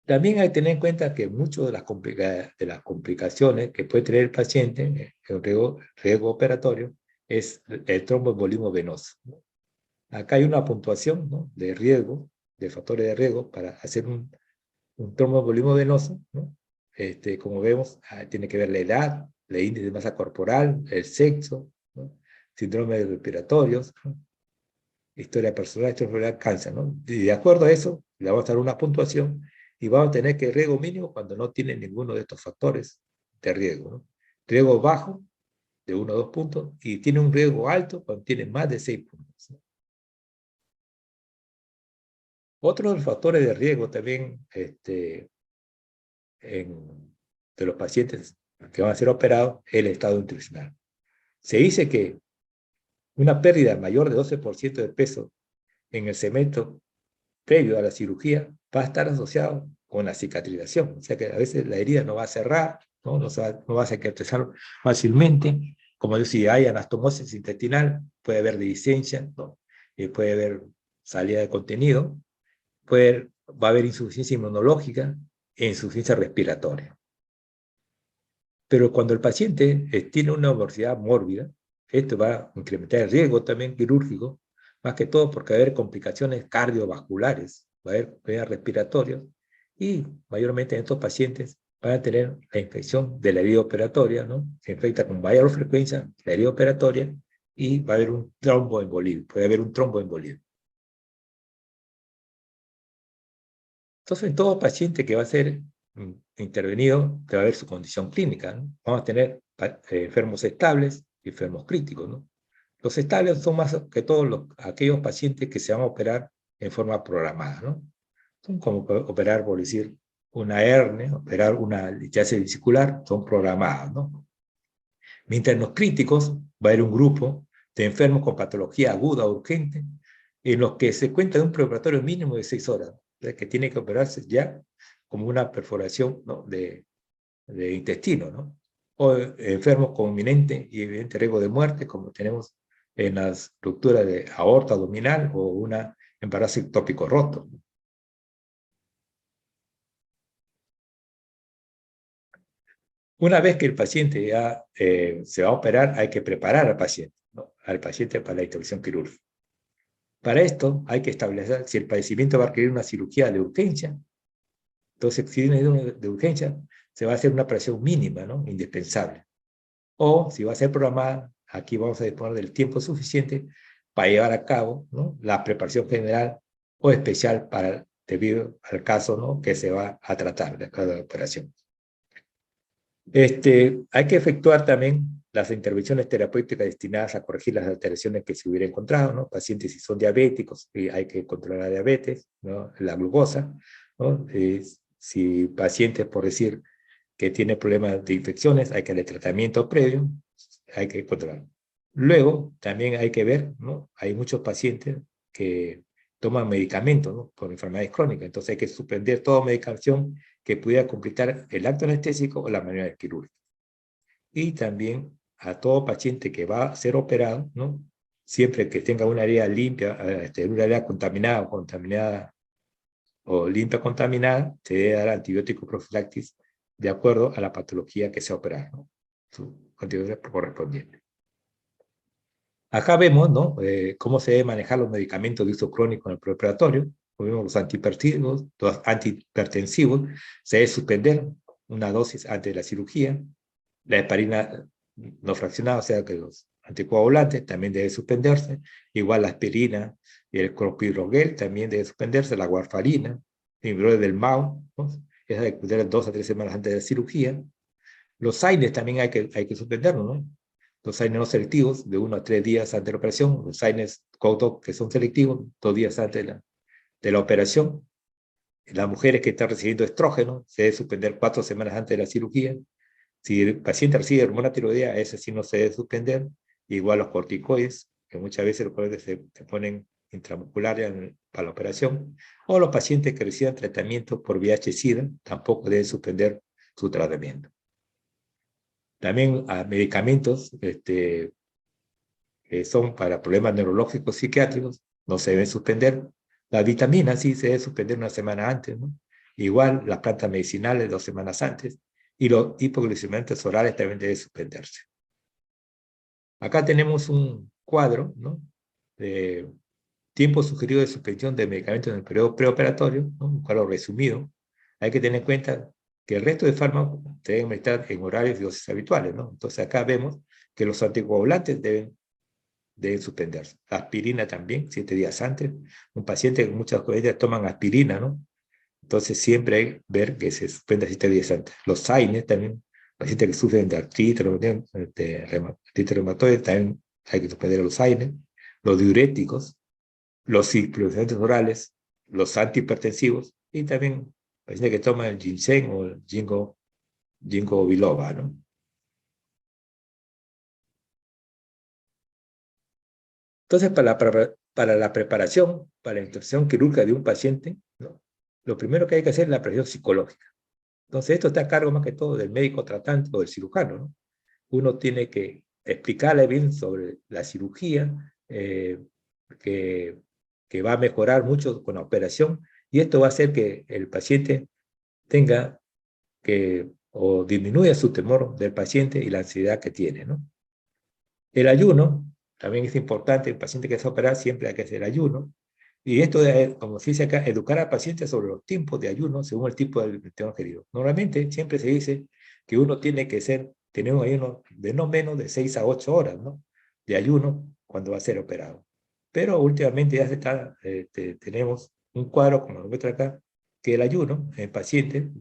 También hay que tener en cuenta que muchas de las complicaciones que puede tener el paciente en riesgo operatorio es el tromboembolismo venoso, ¿no? Acá hay una puntuación, ¿no?, de riesgo, de factores de riesgo para hacer un tromboembolismo venoso, ¿no? Como vemos, tiene que ver la edad, el índice de masa corporal, el sexo, ¿no?, síndromes respiratorios, ¿no?, historia personal, historia cáncer, ¿no? Y de acuerdo a eso, le vamos a dar una puntuación y vamos a tener que riesgo mínimo cuando no tiene ninguno de estos factores de riesgo, ¿no? Riesgo bajo, de 1 a 2 puntos, y tiene un riesgo alto cuando tiene más de 6 puntos, ¿no? Otro de los factores de riesgo también de los pacientes que van a ser operados es el estado nutricional. Se dice que una pérdida mayor de 12% de peso en el segmento previo a la cirugía va a estar asociado con la cicatrización. O sea que a veces la herida no va a cerrar, ¿no? No va a cicatrizar fácilmente. Como si hay anastomosis intestinal, puede haber dehiscencia, ¿no? Puede haber salida de contenido, va a haber insuficiencia inmunológica e insuficiencia respiratoria. Pero cuando el paciente tiene una obesidad mórbida, esto va a incrementar el riesgo también quirúrgico, más que todo porque va a haber complicaciones cardiovasculares, va a haber problemas respiratorios, y mayormente en estos pacientes van a tener la infección de la herida operatoria, ¿no? Se infecta con mayor frecuencia la herida operatoria y va a haber un tromboembolismo, puede haber un tromboembolismo. Entonces, en todo paciente que va a ser intervenido, te va a ver su condición clínica, ¿no? Vamos a tener enfermos estables y enfermos críticos, ¿no? Los estables son más que todos aquellos pacientes que se van a operar en forma programada, ¿no? Son como operar, por decir, una hernia, operar una litiasis vesicular, son programados, ¿no? Mientras los críticos va a haber un grupo de enfermos con patología aguda o urgente, en los que se cuenta de un preoperatorio mínimo de 6 horas, o sea, que tiene que operarse ya como una perforación, ¿no? de intestino, ¿no? O enfermos con inminente y evidente riesgo de muerte, como tenemos en las rupturas de aorta abdominal o una embarazo ectópico roto. Una vez que el paciente ya se va a operar, hay que preparar al paciente, ¿no? Al paciente para la intervención quirúrgica. Para esto hay que establecer si el padecimiento va a requerir una cirugía de urgencia. Entonces, si viene de urgencia, se va a hacer una operación mínima, ¿no? Indispensable. O si va a ser programada, aquí vamos a disponer del tiempo suficiente para llevar a cabo, ¿no? La preparación general o especial para, debido al caso, ¿no? Que se va a tratar de cada operación. Hay que efectuar también las intervenciones terapéuticas destinadas a corregir las alteraciones que se hubiera encontrado, ¿no? Pacientes si son diabéticos, hay que controlar la diabetes, ¿no? La glucosa, ¿no? Si pacientes, por decir, que tiene problemas de infecciones, hay que darle tratamiento previo, hay que controlar. Luego, también hay que ver, ¿no? Hay muchos pacientes que toman medicamentos, ¿no? Por enfermedades crónicas, entonces hay que suspender toda medicación que pudiera completar el acto anestésico o la maniobra quirúrgica. Y también a todo paciente que va a ser operado, ¿no? Siempre que tenga una área limpia, una área contaminada o limpia contaminada, se debe dar antibiótico profiláctico de acuerdo a la patología que se opera, ¿no? Su antibiótico correspondiente. Acá vemos, ¿no? Cómo se debe manejar los medicamentos de uso crónico en el preoperatorio. Vemos los antihipertensivos, se debe suspender una dosis antes de la cirugía. La heparina no fraccionada, o sea que los anticoagulantes también debe suspenderse. Igual la aspirina y el clopidogrel también debe suspenderse. La warfarina, el inhibidor del MAO, ¿no? Esa hay que suspender 2 a 3 semanas antes de la cirugía. Los AINES también hay que suspenderlos, ¿no? Los AINES no selectivos, de 1 a 3 días antes de la operación. Los AINES COTOC, que son selectivos, 2 días antes de la operación. Las mujeres que están recibiendo estrógeno, se debe suspender 4 semanas antes de la cirugía. Si el paciente recibe hormona tiroidea, ese sí no se debe suspender. Igual los corticoides, que muchas veces los corticoides se ponen intramusculares para la operación. O los pacientes que reciban tratamiento por VIH-Sida, tampoco deben suspender su tratamiento. También a medicamentos que son para problemas neurológicos psiquiátricos, no se deben suspender. Las vitaminas sí se deben suspender una semana antes, ¿no? Igual las plantas medicinales 2 semanas antes. Y los hipoglucemiantes orales también deben suspenderse. Acá tenemos un cuadro, ¿no? De tiempo sugerido de suspensión de medicamentos en el periodo preoperatorio, ¿no? Un cuadro resumido. Hay que tener en cuenta que el resto de fármacos deben estar en horarios y dosis habituales, ¿no? Entonces acá vemos que los anticoagulantes deben suspenderse. La aspirina también, 7 días antes. Un paciente con muchas veces toman aspirina, ¿no? Entonces siempre hay que ver que se suspenda 7 días antes. Los AINES también, pacientes que sufren de artritis reumatoide, también hay que suspender los AINES. Los diuréticos, los ciclosedantes orales, los antihipertensivos y también pacientes que toman el ginseng o el ginkgo biloba, ¿no? Entonces, para la preparación, para la intervención quirúrgica de un paciente, ¿no? Lo primero que hay que hacer es la preparación psicológica. Entonces, esto está a cargo más que todo del médico tratante o del cirujano, ¿no? Uno tiene que explicarle bien sobre la cirugía, que, que va a mejorar mucho con la operación, y esto va a hacer que el paciente tenga o disminuya su temor del paciente y la ansiedad que tiene, ¿no? El ayuno también es importante. El paciente que se va a operar siempre hay que hacer ayuno. Y esto, como se dice acá, educar al paciente sobre los tiempos de ayuno según el tipo del intestino querido. Normalmente siempre se dice que uno tiene que tener un ayuno de no menos de 6 a 8 horas, ¿no?, de ayuno cuando va a ser operado. Pero últimamente ya tenemos un cuadro, como lo muestra acá, que el ayuno en paciente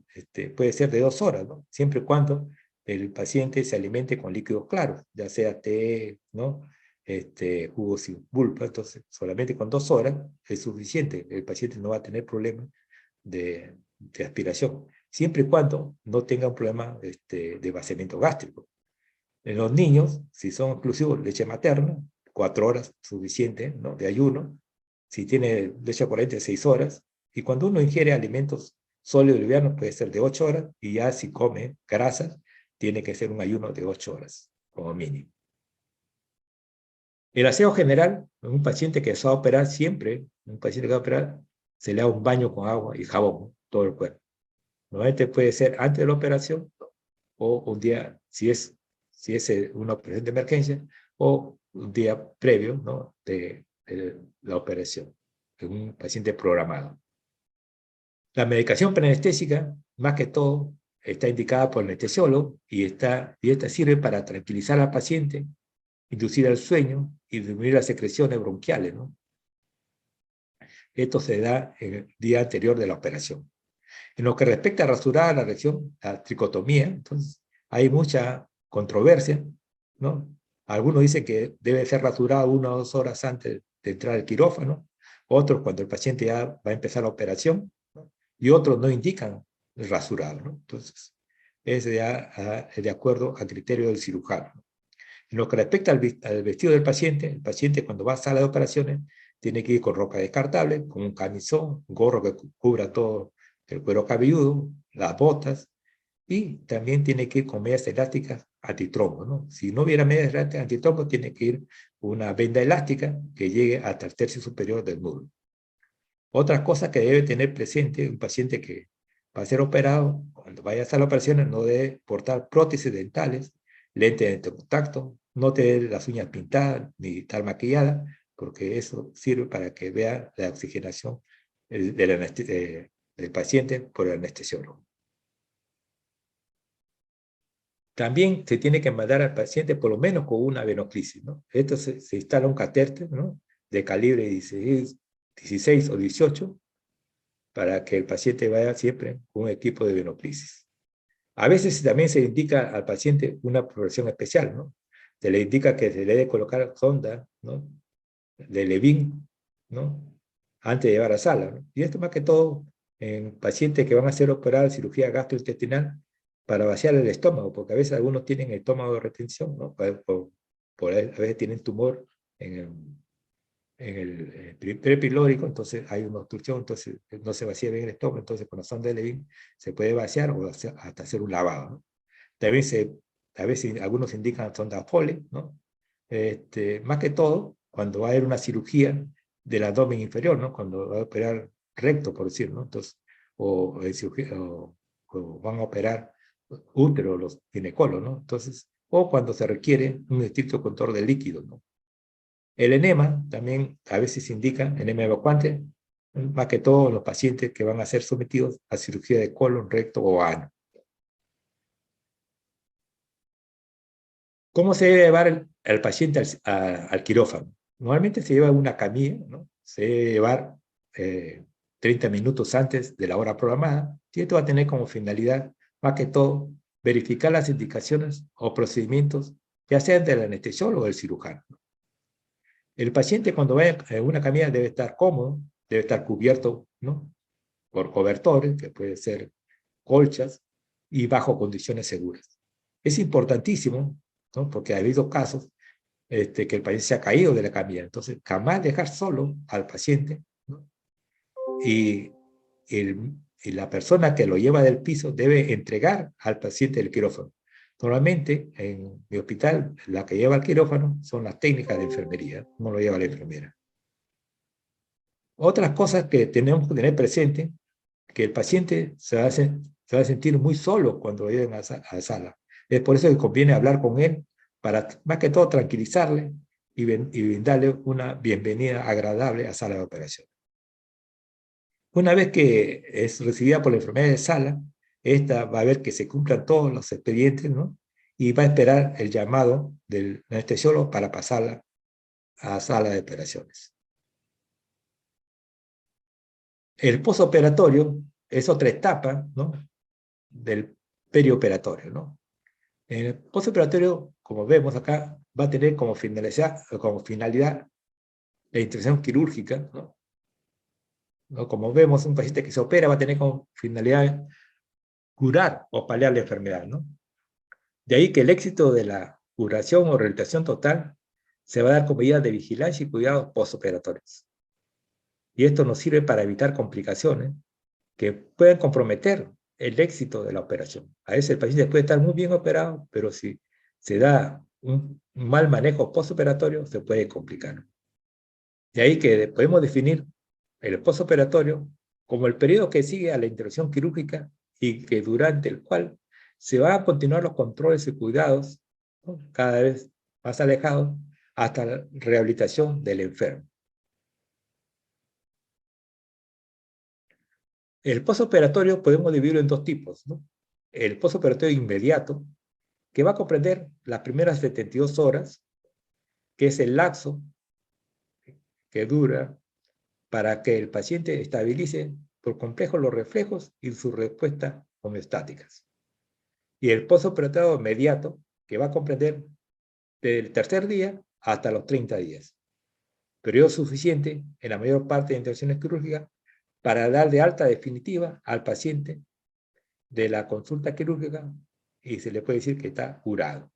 puede ser de 2 horas, ¿no?, siempre y cuando el paciente se alimente con líquidos claros, ya sea té, ¿no?, jugo sin pulpa. Entonces solamente con 2 horas es suficiente. El paciente no va a tener problemas de aspiración, siempre y cuando no tenga un problema de vaciamiento gástrico. En los niños, si son exclusivos leche materna, 4 horas suficiente, ¿no?, de ayuno. Si tiene leche corriente, 6 horas. Y cuando uno ingiere alimentos sólidos livianos, puede ser de 8 horas. Y ya si come grasas, tiene que ser un ayuno de 8 horas, como mínimo. El aseo general, en un paciente que se va a operar siempre, un paciente que va a operar, se le da un baño con agua y jabón, todo el cuerpo. Normalmente puede ser antes de la operación o un día, si es una operación de emergencia, o un día previo, ¿no?, de la operación, en un paciente programado. La medicación preanestésica, más que todo, está indicada por el anestesiólogo y esta sirve para tranquilizar al paciente, inducir el sueño y disminuir las secreciones bronquiales, ¿no? Esto se da en el día anterior de la operación. En lo que respecta a rasurar la región, la tricotomía, entonces hay mucha controversia, ¿no? Algunos dicen que debe ser rasurado 1 o 2 horas antes de entrar al quirófano, otros cuando el paciente ya va a empezar la operación, ¿no?, y otros no indican rasurar, ¿no? Entonces, es de acuerdo al criterio del cirujano. En lo que respecta al vestido del paciente, el paciente cuando va a sala de operaciones tiene que ir con ropa descartable, con un camisón, un gorro que cubra todo el cuero cabelludo, las botas, y también tiene que ir con medias elásticas antitrombo, ¿no? Si no hubiera medias elásticas antitrombo, tiene que ir una venda elástica que llegue hasta el tercio superior del muslo. Otras cosas que debe tener presente un paciente que va a ser operado, cuando vaya a hacer las operaciones, no debe portar prótesis dentales, lentes de contacto, no tener las uñas pintadas ni estar maquillada, porque eso sirve para que vea la oxigenación del paciente por el anestesiólogo. También se tiene que mandar al paciente por lo menos con una venoclisis, ¿no? Esto se instala un catéter, ¿no?, de calibre 16 o 18, para que el paciente vaya siempre con un equipo de venoclisis. A veces también se indica al paciente una preparación especial, ¿no? Se le indica que se le debe colocar sonda, ¿no?, de Levin, ¿no?, antes de llevar a sala, ¿no? Y esto más que todo en pacientes que van a ser operados de cirugía gastrointestinal para vaciar el estómago, porque a veces algunos tienen estómago de retención, ¿no? A veces tienen tumor en el prepilórico, entonces hay una obstrucción, entonces no se vacía bien el estómago, entonces con la sonda de Levin se puede vaciar o hasta hacer un lavado, ¿no? También a veces algunos indican sonda Foley, ¿no? Más que todo, cuando va a haber una cirugía del abdomen inferior, ¿no?, cuando va a operar recto, por decir, ¿no? Entonces, o van a operar útero los ginecólogos, ¿no? Entonces, o cuando se requiere un estricto control de líquido, ¿no? El enema también a veces indica, enema evacuante, más que todo los pacientes que van a ser sometidos a cirugía de colon, recto o ano. ¿Cómo se debe llevar al paciente al quirófano? Normalmente se lleva una camilla, ¿no? Se debe llevar 30 minutos antes de la hora programada, y esto va a tener como finalidad, más que todo, verificar las indicaciones o procedimientos, ya sean del anestesiólogo o del cirujano. El paciente cuando va en una camilla debe estar cómodo, debe estar cubierto, ¿no?, por cobertores, que puede ser colchas, y bajo condiciones seguras. Es importantísimo, ¿no?, porque ha habido casos que el paciente se ha caído de la camilla, entonces jamás dejar solo al paciente, ¿no? Y, y la persona que lo lleva del piso debe entregar al paciente el quirófano. Normalmente en mi hospital la que lleva el quirófano son las técnicas de enfermería, no lo lleva la enfermera. Otras cosas que tenemos que tener presente, que el paciente se va a sentir muy solo cuando lo lleven a la sala. Es por eso que conviene hablar con él, para más que todo tranquilizarle y brindarle una bienvenida agradable a sala de operación. Una vez que es recibida por la enfermera de sala, esta va a ver que se cumplan todos los expedientes, ¿no? Y va a esperar el llamado del anestesiólogo para pasarla a sala de operaciones. El posoperatorio es otra etapa, ¿no? Del perioperatorio, ¿no? En el postoperatorio, como vemos acá, va a tener como finalidad la intervención quirúrgica, ¿no? ¿No? Como vemos, un paciente que se opera va a tener como finalidad curar o paliar la enfermedad, ¿no? De ahí que el éxito de la curación o rehabilitación total se va a dar con medidas de vigilancia y cuidados postoperatorios. Y esto nos sirve para evitar complicaciones que pueden comprometer el éxito de la operación. A veces el paciente puede estar muy bien operado, pero si se da un mal manejo postoperatorio, se puede complicar. De ahí que podemos definir el postoperatorio como el periodo que sigue a la intervención quirúrgica y que durante el cual se van a continuar los controles y cuidados, ¿no? Cada vez más alejados hasta la rehabilitación del enfermo. El postoperatorio podemos dividirlo en dos tipos, ¿no? El postoperatorio inmediato, que va a comprender las primeras 72 horas, que es el lapso que dura para que el paciente estabilice por complejo los reflejos y sus respuestas homeostáticas. Y el postoperatorio inmediato, que va a comprender del tercer día hasta los 30 días. Periodo suficiente en la mayor parte de intervenciones quirúrgicas para dar de alta definitiva al paciente de la consulta quirúrgica y se le puede decir que está curado.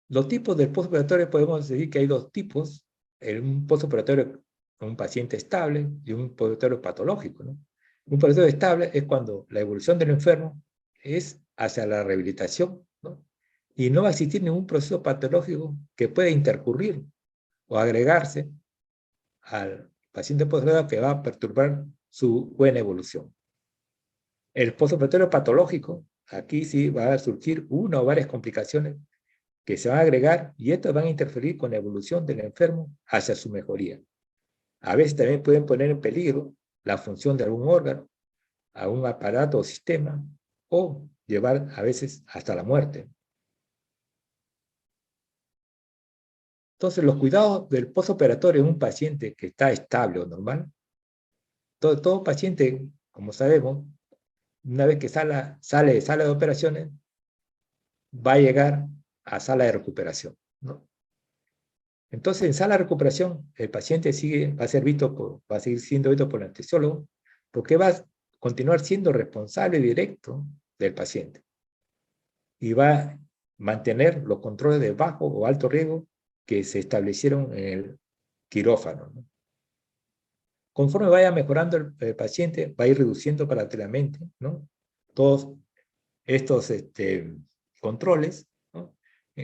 Los tipos del postoperatorio podemos decir que hay dos tipos, un postoperatorio con un paciente estable y un postoperatorio patológico, ¿no? Un postoperatorio estable es cuando la evolución del enfermo es hacia la rehabilitación, ¿no? Y no va a existir ningún proceso patológico que pueda intercurrir o agregarse al paciente postoperatorio que va a perturbar su buena evolución. El postoperatorio patológico, aquí sí va a surgir una o varias complicaciones que se van a agregar y estos van a interferir con la evolución del enfermo hacia su mejoría. A veces también pueden poner en peligro la función de algún órgano, algún aparato o sistema, o llevar a veces hasta la muerte. Entonces, los cuidados del postoperatorio en un paciente que está estable o normal, todo paciente, como sabemos, una vez que sale de sala de operaciones, va a llegar a sala de recuperación, ¿no? Entonces, en sala de recuperación, el paciente va a seguir siendo visto por el anestesiólogo, porque va a continuar siendo responsable directo del paciente y va a mantener los controles de bajo o alto riesgo que se establecieron en el quirófano, ¿no? Conforme vaya mejorando el paciente, va a ir reduciendo paulatinamente, ¿no? Todos estos controles, ¿no?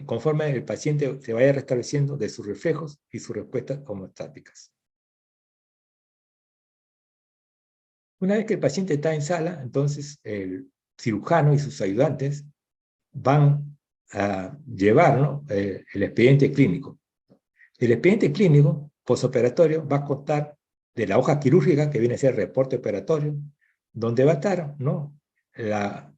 Conforme el paciente se vaya restableciendo de sus reflejos y sus respuestas homostáticas. Una vez que el paciente está en sala, entonces el cirujano y sus ayudantes van a llevar, ¿no? El expediente clínico. El expediente clínico postoperatorio va a constar de la hoja quirúrgica, que viene a ser el reporte operatorio, donde va a estar, ¿no? El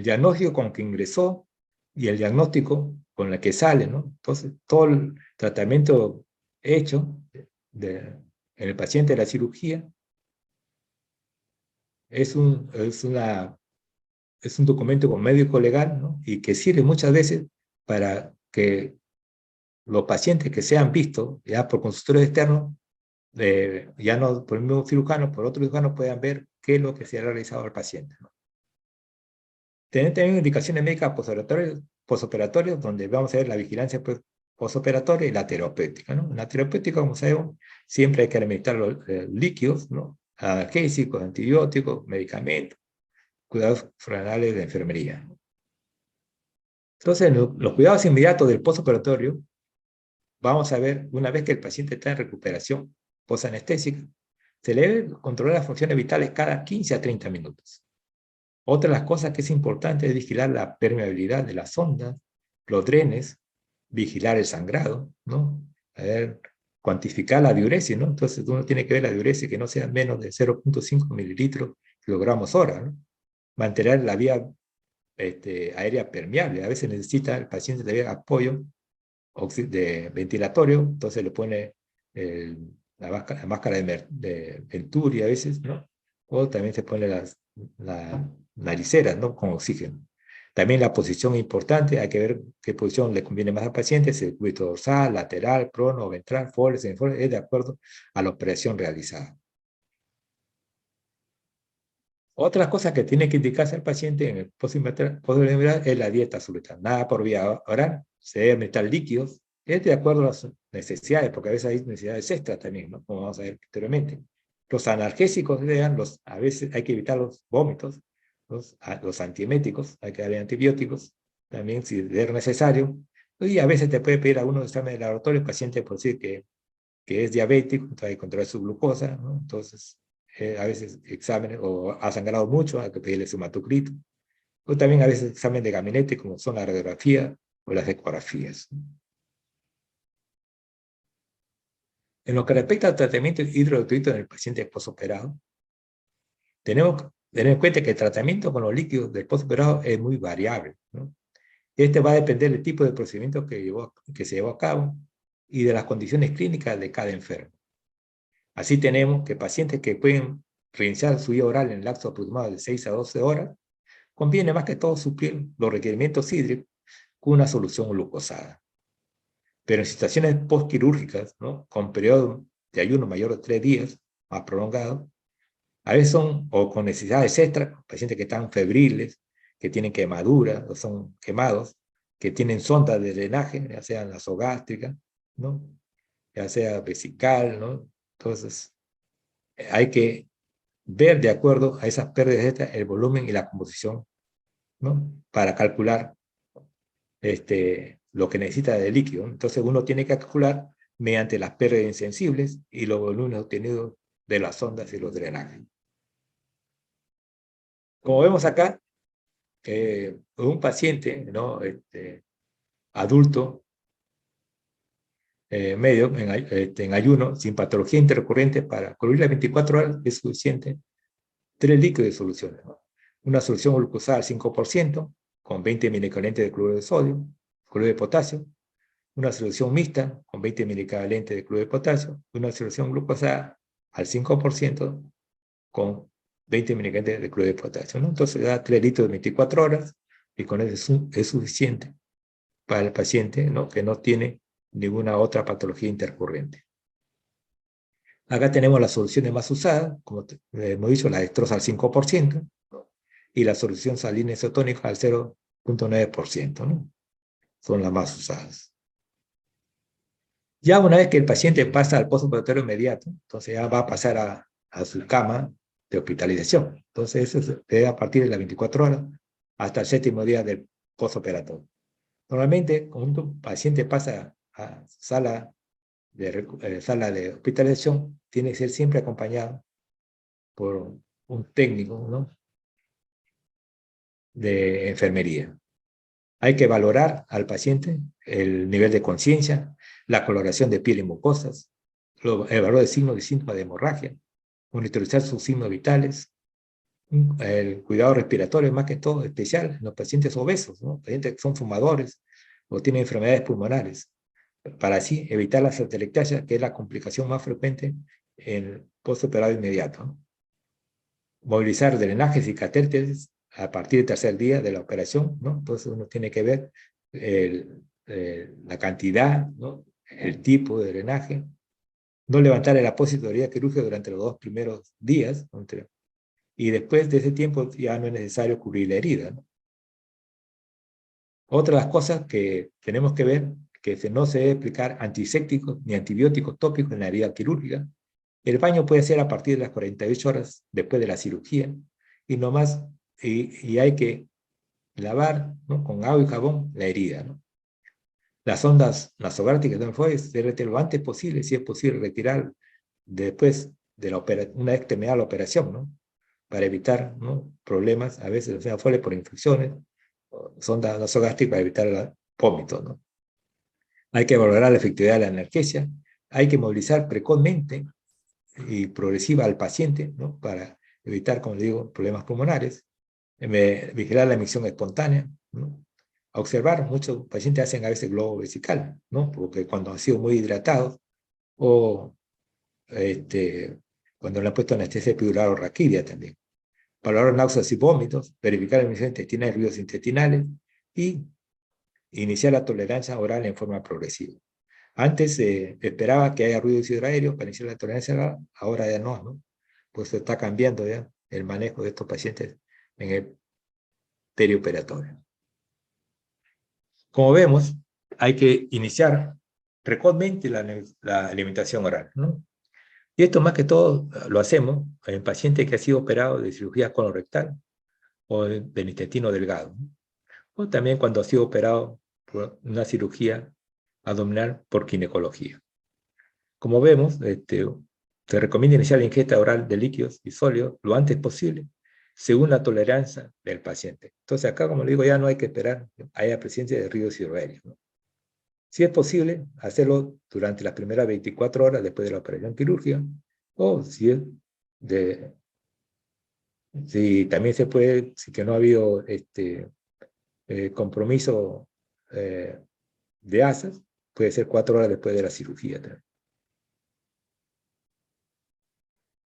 diagnóstico con que ingresó y el diagnóstico con el que sale, ¿no? Entonces, todo el tratamiento hecho en el paciente de la cirugía es un documento con médico legal, ¿no? Y que sirve muchas veces para que los pacientes que sean vistos ya por consultores externos, ya no por el mismo cirujano, por otro cirujano, puedan ver qué es lo que se ha realizado al paciente, ¿no? Tener también indicaciones médicas posoperatorias, donde vamos a ver la vigilancia posoperatoria y la terapéutica, ¿no? En la terapéutica, como sabemos, siempre hay que administrar los líquidos, ¿no? Analgésicos, antibióticos, medicamentos, cuidados frenales de enfermería. Entonces, los cuidados inmediatos del postoperatorio, vamos a ver, una vez que el paciente está en recuperación posanestésica, se le debe controlar las funciones vitales cada 15 a 30 minutos. Otra de las cosas que es importante es vigilar la permeabilidad de las ondas, los drenes, vigilar el sangrado, ¿no? A ver cuantificar la diuresis, ¿no? Entonces uno tiene que ver la diuresis que no sea menos de 0,5 mililitros kilogramos hora, ¿no? Mantener la vía aérea permeable. A veces necesita el paciente de apoyo de ventilatorio, entonces le pone la máscara de Venturi a veces, ¿no? O también se pone la naricera, ¿no? Con oxígeno. También la posición es importante, hay que ver qué posición le conviene más al paciente, si el cúbito dorsal, lateral, prono, ventral, forward, semiforward, es de acuerdo a la operación realizada. Otra cosa que tiene que indicarse al paciente en el postprandial es la dieta absoluta. Nada por vía oral, se debe meter líquidos, es de acuerdo a las necesidades, porque a veces hay necesidades extras también, ¿no? Como vamos a ver posteriormente. Los analgésicos, a veces hay que evitar los vómitos, los antieméticos, hay que darle antibióticos, también si es necesario. Y a veces te puede pedir algunos exámenes de laboratorio, el paciente por decir que es diabético, entonces hay que controlar su glucosa, ¿no? Entonces, a veces exámenes, o ha sangrado mucho, hay que pedirle su hematocrito, o también a veces exámenes de gabinete, como son la radiografía o las ecografías. En lo que respecta al tratamiento hidroelectrolítico en el paciente postoperado, tenemos que tener en cuenta que el tratamiento con los líquidos del postoperado es muy variable, ¿no? Este va a depender del tipo de procedimiento que se llevó a cabo y de las condiciones clínicas de cada enfermo. Así tenemos que pacientes que pueden reiniciar su vía oral en el lapso aproximado de 6 a 12 horas, conviene más que todo suplir los requerimientos hídricos con una solución glucosada. Pero en situaciones postquirúrgicas, ¿no? Con periodo de ayuno mayor de 3 días, más prolongado, a veces son, o con necesidades extras, pacientes que están febriles, que tienen quemaduras, o son quemados, que tienen sondas de drenaje, ya sea nasogástrica, ¿no? Ya sea vesical, ¿no? Entonces, hay que ver de acuerdo a esas pérdidas extras el volumen y la composición, ¿no? Para calcular lo que necesita de líquido. Entonces uno tiene que calcular mediante las pérdidas insensibles y los volúmenes obtenidos de las sondas y los drenajes. Como vemos acá, un paciente, ¿no? Adulto medio en ayuno, sin patología interrecurrente, para cubrir las 24 horas es suficiente 3 líquidos de soluciones, ¿no? Una solución glucosada al 5%, con 20 milivalentes de cloruro de sodio, cloruro de potasio, una solución mixta con 20 milivalentes de cloruro de potasio, una solución glucosada al 5% con 20 milivalentes de cloruro de potasio, ¿no? Entonces da 3 litros de 24 horas y con eso es suficiente para el paciente, ¿no? Que no tiene ninguna otra patología intercurrente. Acá tenemos las soluciones más usadas, como hemos dicho, la dextrosa al 5%, ¿no? Y la solución salina isotónica al 0,9%, ¿no? Son las más usadas. Ya una vez que el paciente pasa al postoperatorio inmediato, entonces ya va a pasar a su cama de hospitalización. Entonces eso se da a partir de las 24 horas hasta el 7º día del postoperatorio. Normalmente, cuando un paciente pasa a sala de hospitalización, tiene que ser siempre acompañado por un técnico, ¿no? De enfermería. Hay que valorar al paciente el nivel de conciencia, la coloración de piel y mucosas, el valor de signos y síntomas de hemorragia, monitorizar sus signos vitales, el cuidado respiratorio más que todo especial en los pacientes obesos, ¿no? Pacientes que son fumadores o tienen enfermedades pulmonares, para así evitar la atelectasia, que es la complicación más frecuente en el postoperado inmediato, ¿no? Movilizar drenajes y catéteres a partir del 3er día de la operación, ¿no? Entonces uno tiene que ver la cantidad, ¿no? El tipo de drenaje, no levantar el apósito de herida quirúrgica durante los 2 primeros días, y después de ese tiempo ya no es necesario cubrir la herida, ¿no? Otra de las cosas que tenemos que ver, que no se debe aplicar antisépticos ni antibióticos tópicos en la herida quirúrgica. El baño puede ser a partir de las 48 horas después de la cirugía, y no más, y hay que lavar, ¿no? Con agua y jabón la herida, ¿no? Las ondas nasogástricas del fuego se retiran lo antes posible, si es posible retirar después de una vez terminada la operación, ¿no? Para evitar, ¿no? Problemas, a veces los fuera por infecciones, sonda nasogástrica para evitar el vómito, ¿no? Hay que valorar la efectividad de la analgesia, hay que movilizar precozmente y progresiva al paciente, ¿no? Para evitar, como digo, problemas pulmonares, vigilar la emisión espontánea, ¿no? A observar, muchos pacientes hacen a veces globo vesical, ¿no? Porque cuando han sido muy hidratados o cuando le han puesto anestesia epidural o raquidia también. Valorar náuseas y vómitos, verificar la emisión intestinal y ruidos intestinales y iniciar la tolerancia oral en forma progresiva. Antes esperaba que haya ruidos hidroaéreos para iniciar la tolerancia oral, ahora ya no, ¿no? Pues está cambiando ya el manejo de estos pacientes en el perioperatorio. Como vemos, hay que iniciar precozmente la alimentación oral, ¿no? Y esto más que todo lo hacemos en pacientes que ha sido operado de cirugía colorectal o del intestino delgado, ¿no? O también cuando ha sido operado por una cirugía abdominal por ginecología. Como vemos, se recomienda iniciar la ingesta oral de líquidos y sólidos lo antes posible, según la tolerancia del paciente. Entonces acá, como le digo, ya no hay que esperar a haya presencia de ruidos hidroaéreos, ¿no? Si es posible, hacerlo durante las primeras 24 horas después de la operación quirúrgica, o si también se puede, si que no ha habido compromiso de asas, puede ser 4 horas después de la cirugía también.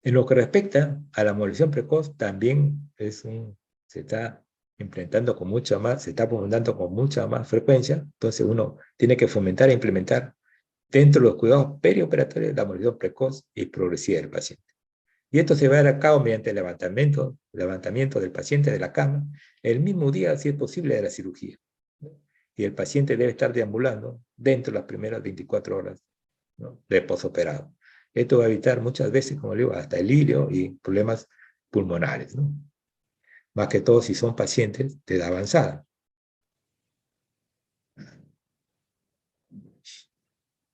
En lo que respecta a la movilización precoz, también se está implementando con mucha más, se está implementando con mucha más frecuencia, entonces uno tiene que fomentar e implementar dentro de los cuidados perioperatorios la movilización precoz y progresiva del paciente. Y esto se va a dar a cabo mediante el levantamiento del paciente de la cama el mismo día, si es posible, de la cirugía. Y el paciente debe estar deambulando dentro de las primeras 24 horas, ¿no?, de posoperado. Esto va a evitar muchas veces, como digo, hasta el hilio y problemas pulmonares, ¿no? Más que todo si son pacientes de edad avanzada.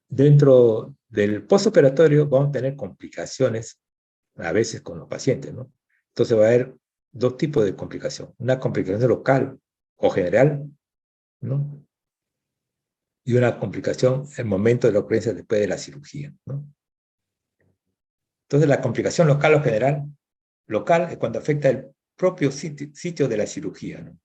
Dentro del postoperatorio vamos a tener complicaciones a veces con los pacientes, ¿no? Entonces va a haber dos tipos de complicación. Una complicación local o general, ¿no? Y una complicación en el momento de la ocurrencia después de la cirugía, ¿no? Entonces la complicación local o general, local es cuando afecta el propio sitio de la cirugía, ¿no?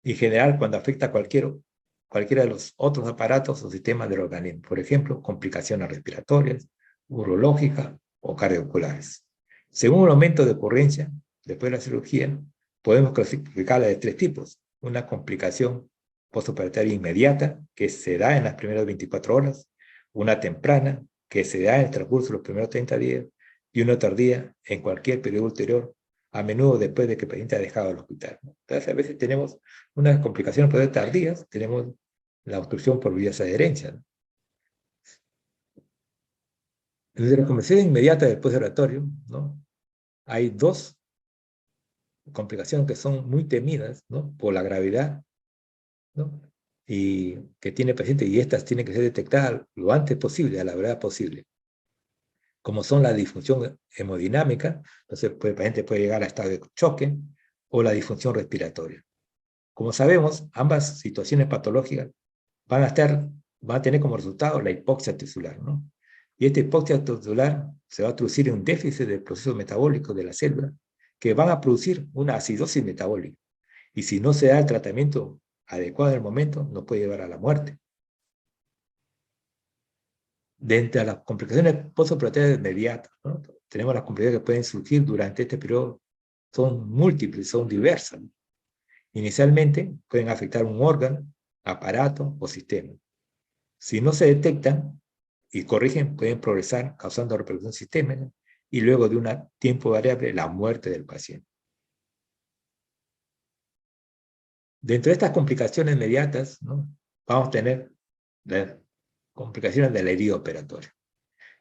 Y general cuando afecta cualquiera de los otros aparatos o sistemas del organismo. Por ejemplo, complicaciones respiratorias, urológicas o cardiovasculares. Según el aumento de ocurrencia después de la cirugía, podemos clasificarla de 3 tipos. Una complicación postoperatoria inmediata, que se da en las primeras 24 horas, una temprana, que se da en el transcurso de los primeros 30 días, y una tardía en cualquier periodo ulterior, a menudo después de que el paciente ha dejado el hospital, ¿no? Entonces, a veces tenemos unas complicaciones tardías, tenemos la obstrucción por vías de adherencia, ¿no? Desde la complicación inmediata del postoperatorio, ¿no?, hay 2 complicaciones que son muy temidas, ¿no?, por la gravedad, ¿no?, y que tiene el paciente, y estas tienen que ser detectadas lo antes posible, a la brevedad posible, como son la disfunción hemodinámica, entonces el paciente puede llegar a estado de choque, o la disfunción respiratoria. Como sabemos, ambas situaciones patológicas van a tener como resultado la hipoxia tisular, ¿no? Y esta hipoxia tisular se va a traducir en un déficit del proceso metabólico de la célula, que van a producir una acidosis metabólica. Y si no se da el tratamiento adecuado en el momento, nos puede llevar a la muerte. De entre las complicaciones postoperatorias inmediatas, ¿no?, tenemos las complicaciones que pueden surgir durante este periodo, son múltiples, son diversas, ¿no? Inicialmente pueden afectar un órgano, aparato o sistema. Si no se detectan y corrigen, pueden progresar causando repercusión sistémica y luego de un tiempo variable la muerte del paciente. Dentro de estas complicaciones inmediatas, ¿no?, vamos a tener las complicaciones de la herida operatoria.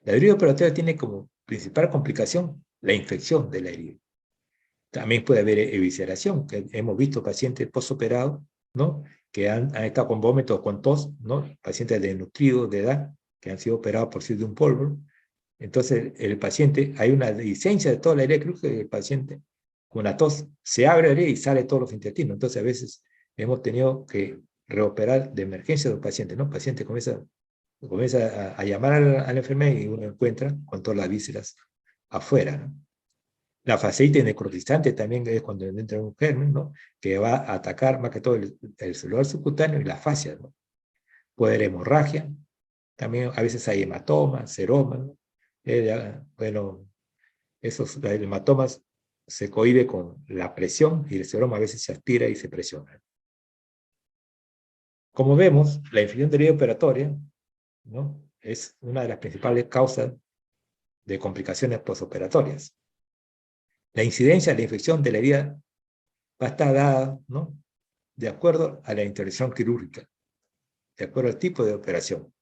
La herida operatoria tiene como principal complicación la infección de la herida. También puede haber evisceración, que hemos visto pacientes postoperados, ¿no?, que han estado con vómitos, con tos, ¿no?, pacientes desnutridos de edad, que han sido operados por de un polvo. Entonces, el paciente, hay una licencia de toda la herida quirúrgica y el paciente, con la tos, se abre la herida y sale todos los intestinos. Entonces, a veces hemos tenido que reoperar de emergencia a los pacientes, ¿no? El paciente comienza comienza a llamar a la enfermedad y uno encuentra con todas las vísceras afuera, ¿no? La fascitis necrotizante también es cuando entra un germen, ¿no? Que va a atacar más que todo el celular subcutáneo y las fascias, ¿no? Puede haber hemorragia, también a veces hay hematomas, seromas, ¿no? Bueno, esos hematomas se cohibe con la presión y el seroma a veces se aspira y se presiona. Como vemos, la infección de herida operatoria, ¿no? Es una de las principales causas de complicaciones postoperatorias. La incidencia de la infección de la herida va a estar dada, ¿no? De acuerdo a la intervención quirúrgica, de acuerdo al tipo de operación.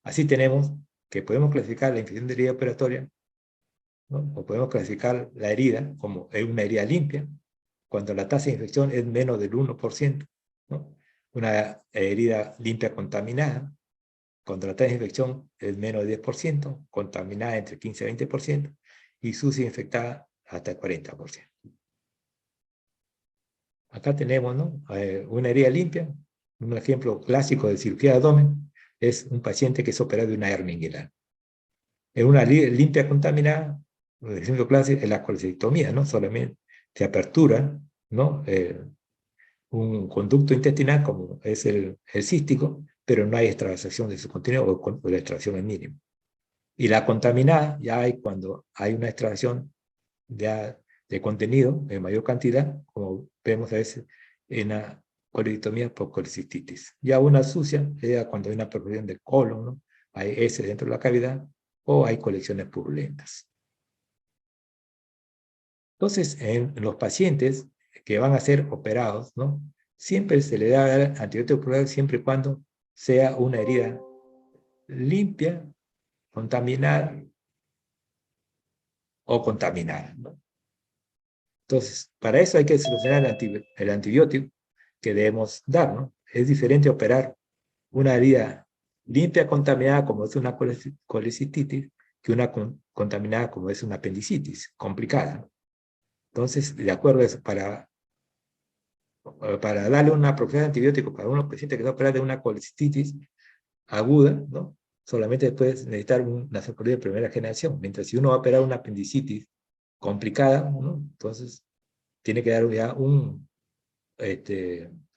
Así tenemos que podemos clasificar la infección de herida operatoria, ¿no? O podemos clasificar la herida como una herida limpia, cuando la tasa de infección es menos del 1%, ¿no? Una herida limpia contaminada, cuando la tasa de infección es menos del 10%, contaminada entre 15 y 20%, y sucia infectada hasta el 40%. Acá tenemos, ¿no? Una herida limpia, un ejemplo clásico de cirugía de abdomen, es un paciente que es operado de una hernia inguinal. En una limpia contaminada, el ejemplo clásico es la colecistectomía, ¿no? Solamente se apertura, ¿no? Un conducto intestinal como es el cístico, pero no hay extravasación de su contenido o la extracción es mínima. Y la contaminada ya hay cuando hay una extracción de contenido en mayor cantidad, como vemos a veces en la colectomía por colecistitis. Ya una sucia es cuando hay una perfusión del colon, ¿no? Hay heces dentro de la cavidad o hay colecciones purulentas. Entonces, en los pacientes que van a ser operados, ¿no? Siempre se le da antibiótico plural siempre y cuando sea una herida limpia, contaminada o contaminada, ¿no? Entonces, para eso hay que seleccionar el antibiótico que debemos dar, ¿no? Es diferente operar una herida limpia contaminada como es una colecistitis que una contaminada como es una apendicitis, complicada, ¿no? Entonces, de acuerdo a eso, para darle una profilaxis de antibiótico para unos pacientes que están operados de una colecistitis aguda, ¿no? Solamente después necesitar una cirugía de primera generación, mientras si uno va a operar una apendicitis complicada, ¿no? Entonces tiene que dar ya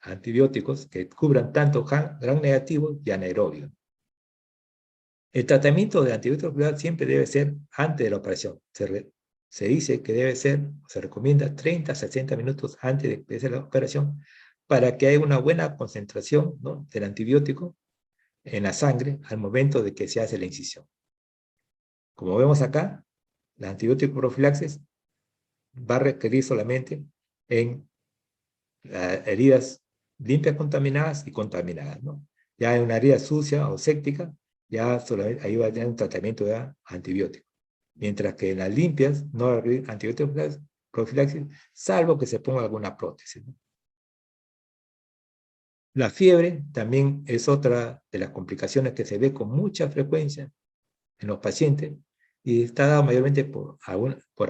antibióticos que cubran tanto gran negativo y anaerobio. El tratamiento de antibiótico ocular siempre debe ser antes de la operación. Se dice que debe ser, se recomienda 30 a 60 minutos antes de empezar la operación para que haya una buena concentración, ¿no? Del antibiótico en la sangre al momento de que se hace la incisión. Como vemos acá, la antibiótico profilaxis va a requerir solamente en heridas limpias contaminadas y contaminadas, ¿no? Ya en una herida sucia o séptica, ya solamente ahí va a tener un tratamiento de antibiótico. Mientras que en las limpias no va a requerir antibiótico profilaxis, salvo que se ponga alguna prótesis, ¿no? La fiebre también es otra de las complicaciones que se ve con mucha frecuencia en los pacientes y está dado mayormente por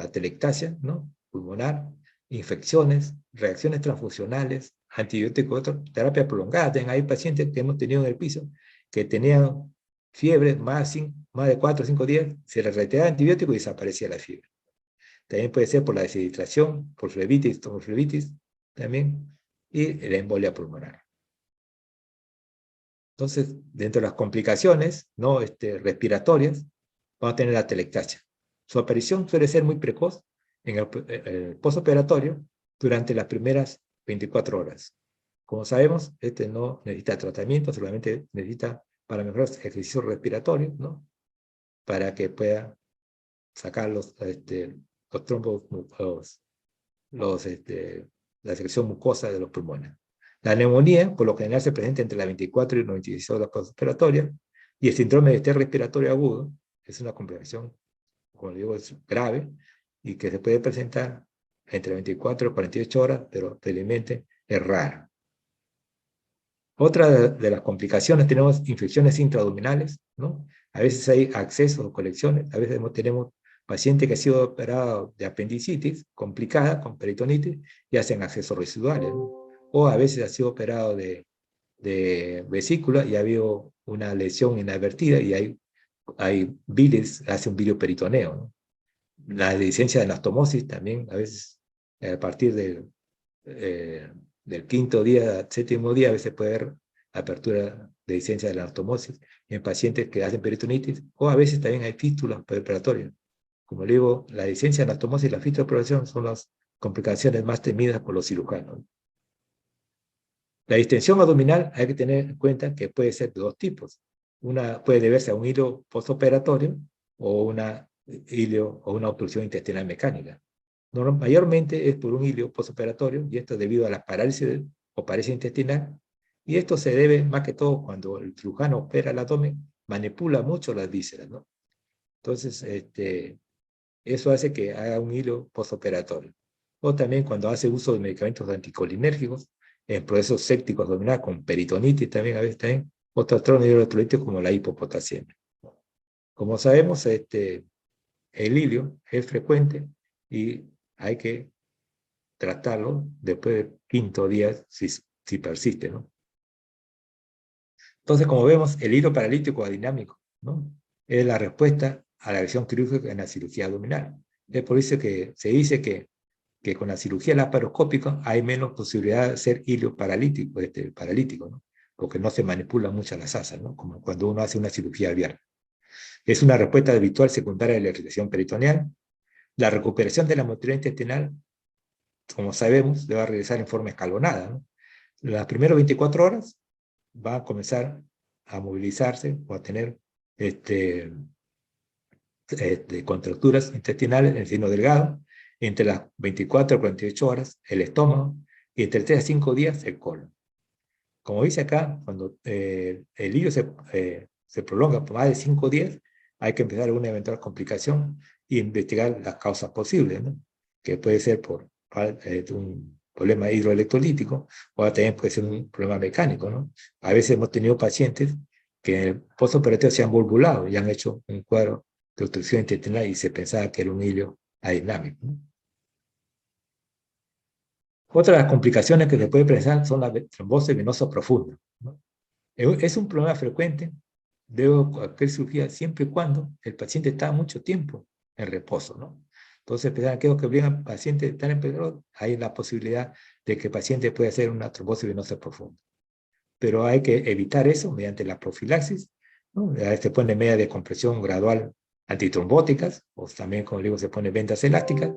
atelectasia, ¿no? Pulmonar, infecciones, reacciones transfusionales, antibióticos, terapia prolongada. Hay pacientes que hemos tenido en el piso que tenían fiebre más de 4 o 5 días, se les retiraba antibiótico y desaparecía la fiebre. También puede ser por la deshidratación, por flebitis, tomoflebitis, también, y la embolia pulmonar. Entonces, dentro de las complicaciones, ¿no? Respiratorias, vamos a tener la atelectasia. Su aparición suele ser muy precoz en el postoperatorio durante las primeras 24 horas. Como sabemos, no necesita tratamiento, solamente necesita para mejorar ejercicios respiratorios, ¿no? Para que pueda sacar los trombos, la secreción mucosa de los pulmones. La neumonía, por lo general, se presenta entre las 24 y 96 horas postoperatorias, y el síndrome de estrés respiratorio agudo es una complicación, como digo, es grave, y que se puede presentar entre 24 y 48 horas, pero felizmente es rara. Otra de las complicaciones, tenemos infecciones intraabdominales, ¿no? A veces hay accesos o colecciones, a veces tenemos pacientes que han sido operados de apendicitis complicada, con peritonitis, y hacen accesos residuales, ¿no? O a veces ha sido operado de vesícula y ha habido una lesión inadvertida y hay bilis, hace un bilioperitoneo, ¿no? La licencia de anastomosis también, a veces, a partir del quinto día, séptimo día, a veces puede haber apertura de licencia de la anastomosis en pacientes que hacen peritonitis, o a veces también hay fístulas preoperatorias. Como le digo, la licencia de anastomosis y la fístula preoperación son las complicaciones más temidas por los cirujanos. La distensión abdominal hay que tener en cuenta que puede ser de dos tipos. Una puede deberse a un hilo postoperatorio o una hilio o una obstrucción intestinal mecánica. Mayormente es por un hilio postoperatorio y esto es debido a la parálisis o parálisis intestinal, y esto se debe más que todo cuando el cirujano opera el abdomen, manipula mucho las vísceras, ¿no? Entonces, eso hace que haga un hilo postoperatorio. O también cuando hace uso de medicamentos anticolinérgicos en procesos sépticos abdominales con peritonitis también a veces también, o trastornos hidroelectrolíticos como la hipopotasemia. Como sabemos, el hilio es frecuente y hay que tratarlo después del quinto día si persiste, ¿no? Entonces, como vemos, el hilo paralítico adinámico, ¿no? Es la respuesta a la agresión quirúrgica en la cirugía abdominal. Es por eso que se dice que con la cirugía laparoscópica hay menos posibilidad de ser hilo paralítico, ¿no? Porque no se manipulan mucho las asas, ¿no? Como cuando uno hace una cirugía abierta. Es una respuesta habitual secundaria de la irritación peritoneal. La recuperación de la motilidad intestinal, como sabemos, debe regresar en forma escalonada, ¿no? Las primeras 24 horas va a comenzar a movilizarse o a tener contracturas intestinales en el seno delgado, entre las 24 a 48 horas el estómago, y entre 3 a 5 días el colon. Como dice acá, cuando el hilo se prolonga por más de 5 días, hay que empezar una eventual complicación e investigar las causas posibles, ¿no? Que puede ser por un problema hidroelectrolítico, o también puede ser un problema mecánico, ¿no? A veces hemos tenido pacientes que en el postoperatorio se han volvulado y han hecho un cuadro de obstrucción intestinal y se pensaba que era un hilo adinámico, ¿no? Otras complicaciones que se puede presentar son la trombosis venosa profunda, ¿no? Es un problema frecuente de cualquier cirugía siempre y cuando el paciente está mucho tiempo en reposo, ¿no? Entonces, aquellos que obligan al paciente a estar en peligro, hay la posibilidad de que el paciente pueda hacer una trombosis venosa profunda. Pero hay que evitar eso mediante la profilaxis, ¿no? Se pone media de compresión gradual antitrombóticas, o también, como digo, se pone vendas elásticas,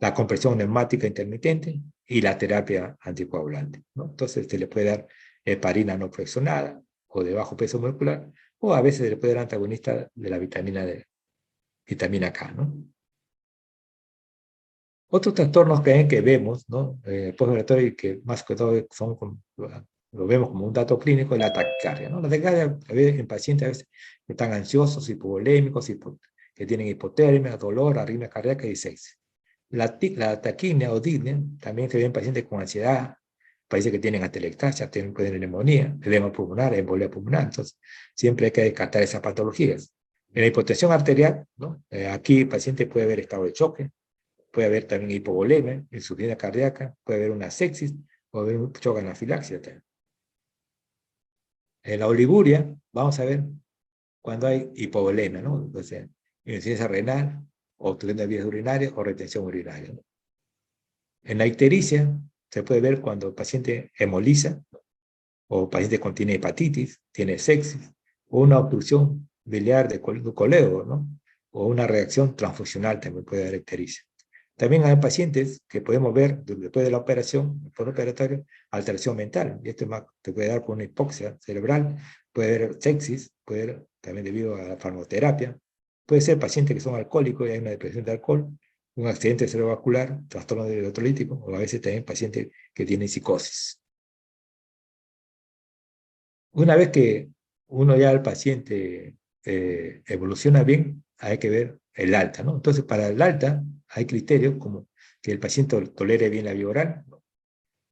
la compresión neumática intermitente y la terapia anticoagulante, ¿no? Entonces se le puede dar heparina no flexionada o de bajo peso molecular, o a veces se le puede dar antagonista de la vitamina D, vitamina K, ¿no? Otros trastornos que vemos, ¿no? Postoperatorio y que más que todo lo vemos como un dato clínico, es la taquicardia, ¿no? La taquicardia a veces, en pacientes a veces que están ansiosos, hipovolémicos, que tienen hipotermia, dolor, arritmia cardíaca y sepsis. La taquimia o disnea también se ve en pacientes con ansiedad, pacientes que tienen atelectasia, pueden tener neumonía, edema pulmonar, embolia pulmonar. Entonces, siempre hay que descartar esas patologías. En la hipotensión arterial, ¿no? Aquí el paciente puede haber estado de choque, puede haber también hipovolemia, insuficiencia cardíaca, puede haber una sepsis, puede haber un choque anafilaxia. En la oliguria, vamos a ver cuando hay hipovolemia, ¿no? Entonces, insuficiencia renal, obstrucción de vías urinarias o retención urinaria, ¿no? En la ictericia, se puede ver cuando el paciente hemoliza, o el paciente contiene hepatitis, tiene sepsis, o una obstrucción biliar de coleo, ¿no? O una reacción transfusional también puede dar ictericia. También hay pacientes que podemos ver después de la operación, postoperatorio, alteración mental. Y esto más te puede dar por una hipoxia cerebral, puede haber sepsis, puede haber también debido a la farmacoterapia. Puede ser pacientes que son alcohólicos y hay una depresión de alcohol, un accidente cerebrovascular, trastorno de electrolítico, o a veces también pacientes que tienen psicosis. Una vez que uno ya el paciente evoluciona bien, hay que ver el alta, ¿no? Entonces, para el alta hay criterios como que el paciente tolere bien la vía oral, ¿no?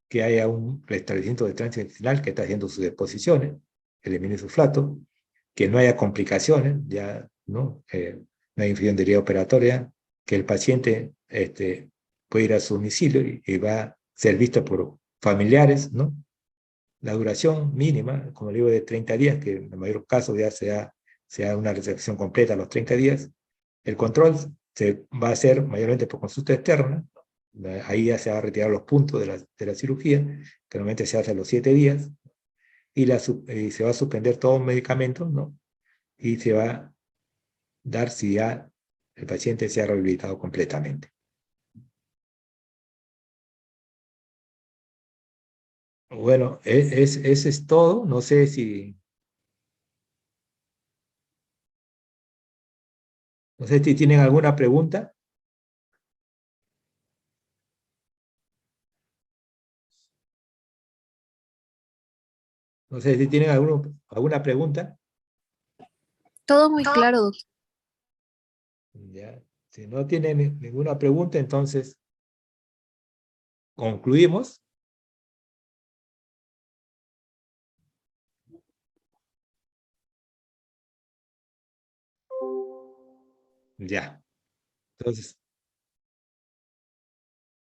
Que haya un restablecimiento de tránsito intestinal que está haciendo sus deposiciones, elimine sulfato, que no haya complicaciones, ya, ¿no? No hay infección de herida operatoria, que el paciente puede ir a su domicilio y va a ser visto por familiares, ¿no? la duración mínima, como le digo, de 30 días, que en el mayor caso ya sea una resección completa a los 30 días. El control se va a hacer mayormente por consulta externa. Ahí ya se va a retirar los puntos de la cirugía, que normalmente se hace a los 7 días, y se va a suspender todo un medicamento, ¿no? Y se va a dar si ya el paciente se ha rehabilitado completamente. Bueno, ese es todo. No sé si tienen alguna pregunta. No sé si tienen alguna pregunta. Todo muy claro, doctor. Ya. Si no tienen ninguna pregunta, entonces concluimos. Ya. Entonces,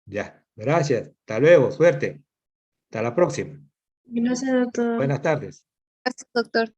ya. Gracias. Hasta luego. Suerte. Hasta la próxima. Gracias, doctor. Buenas tardes. Gracias, doctor.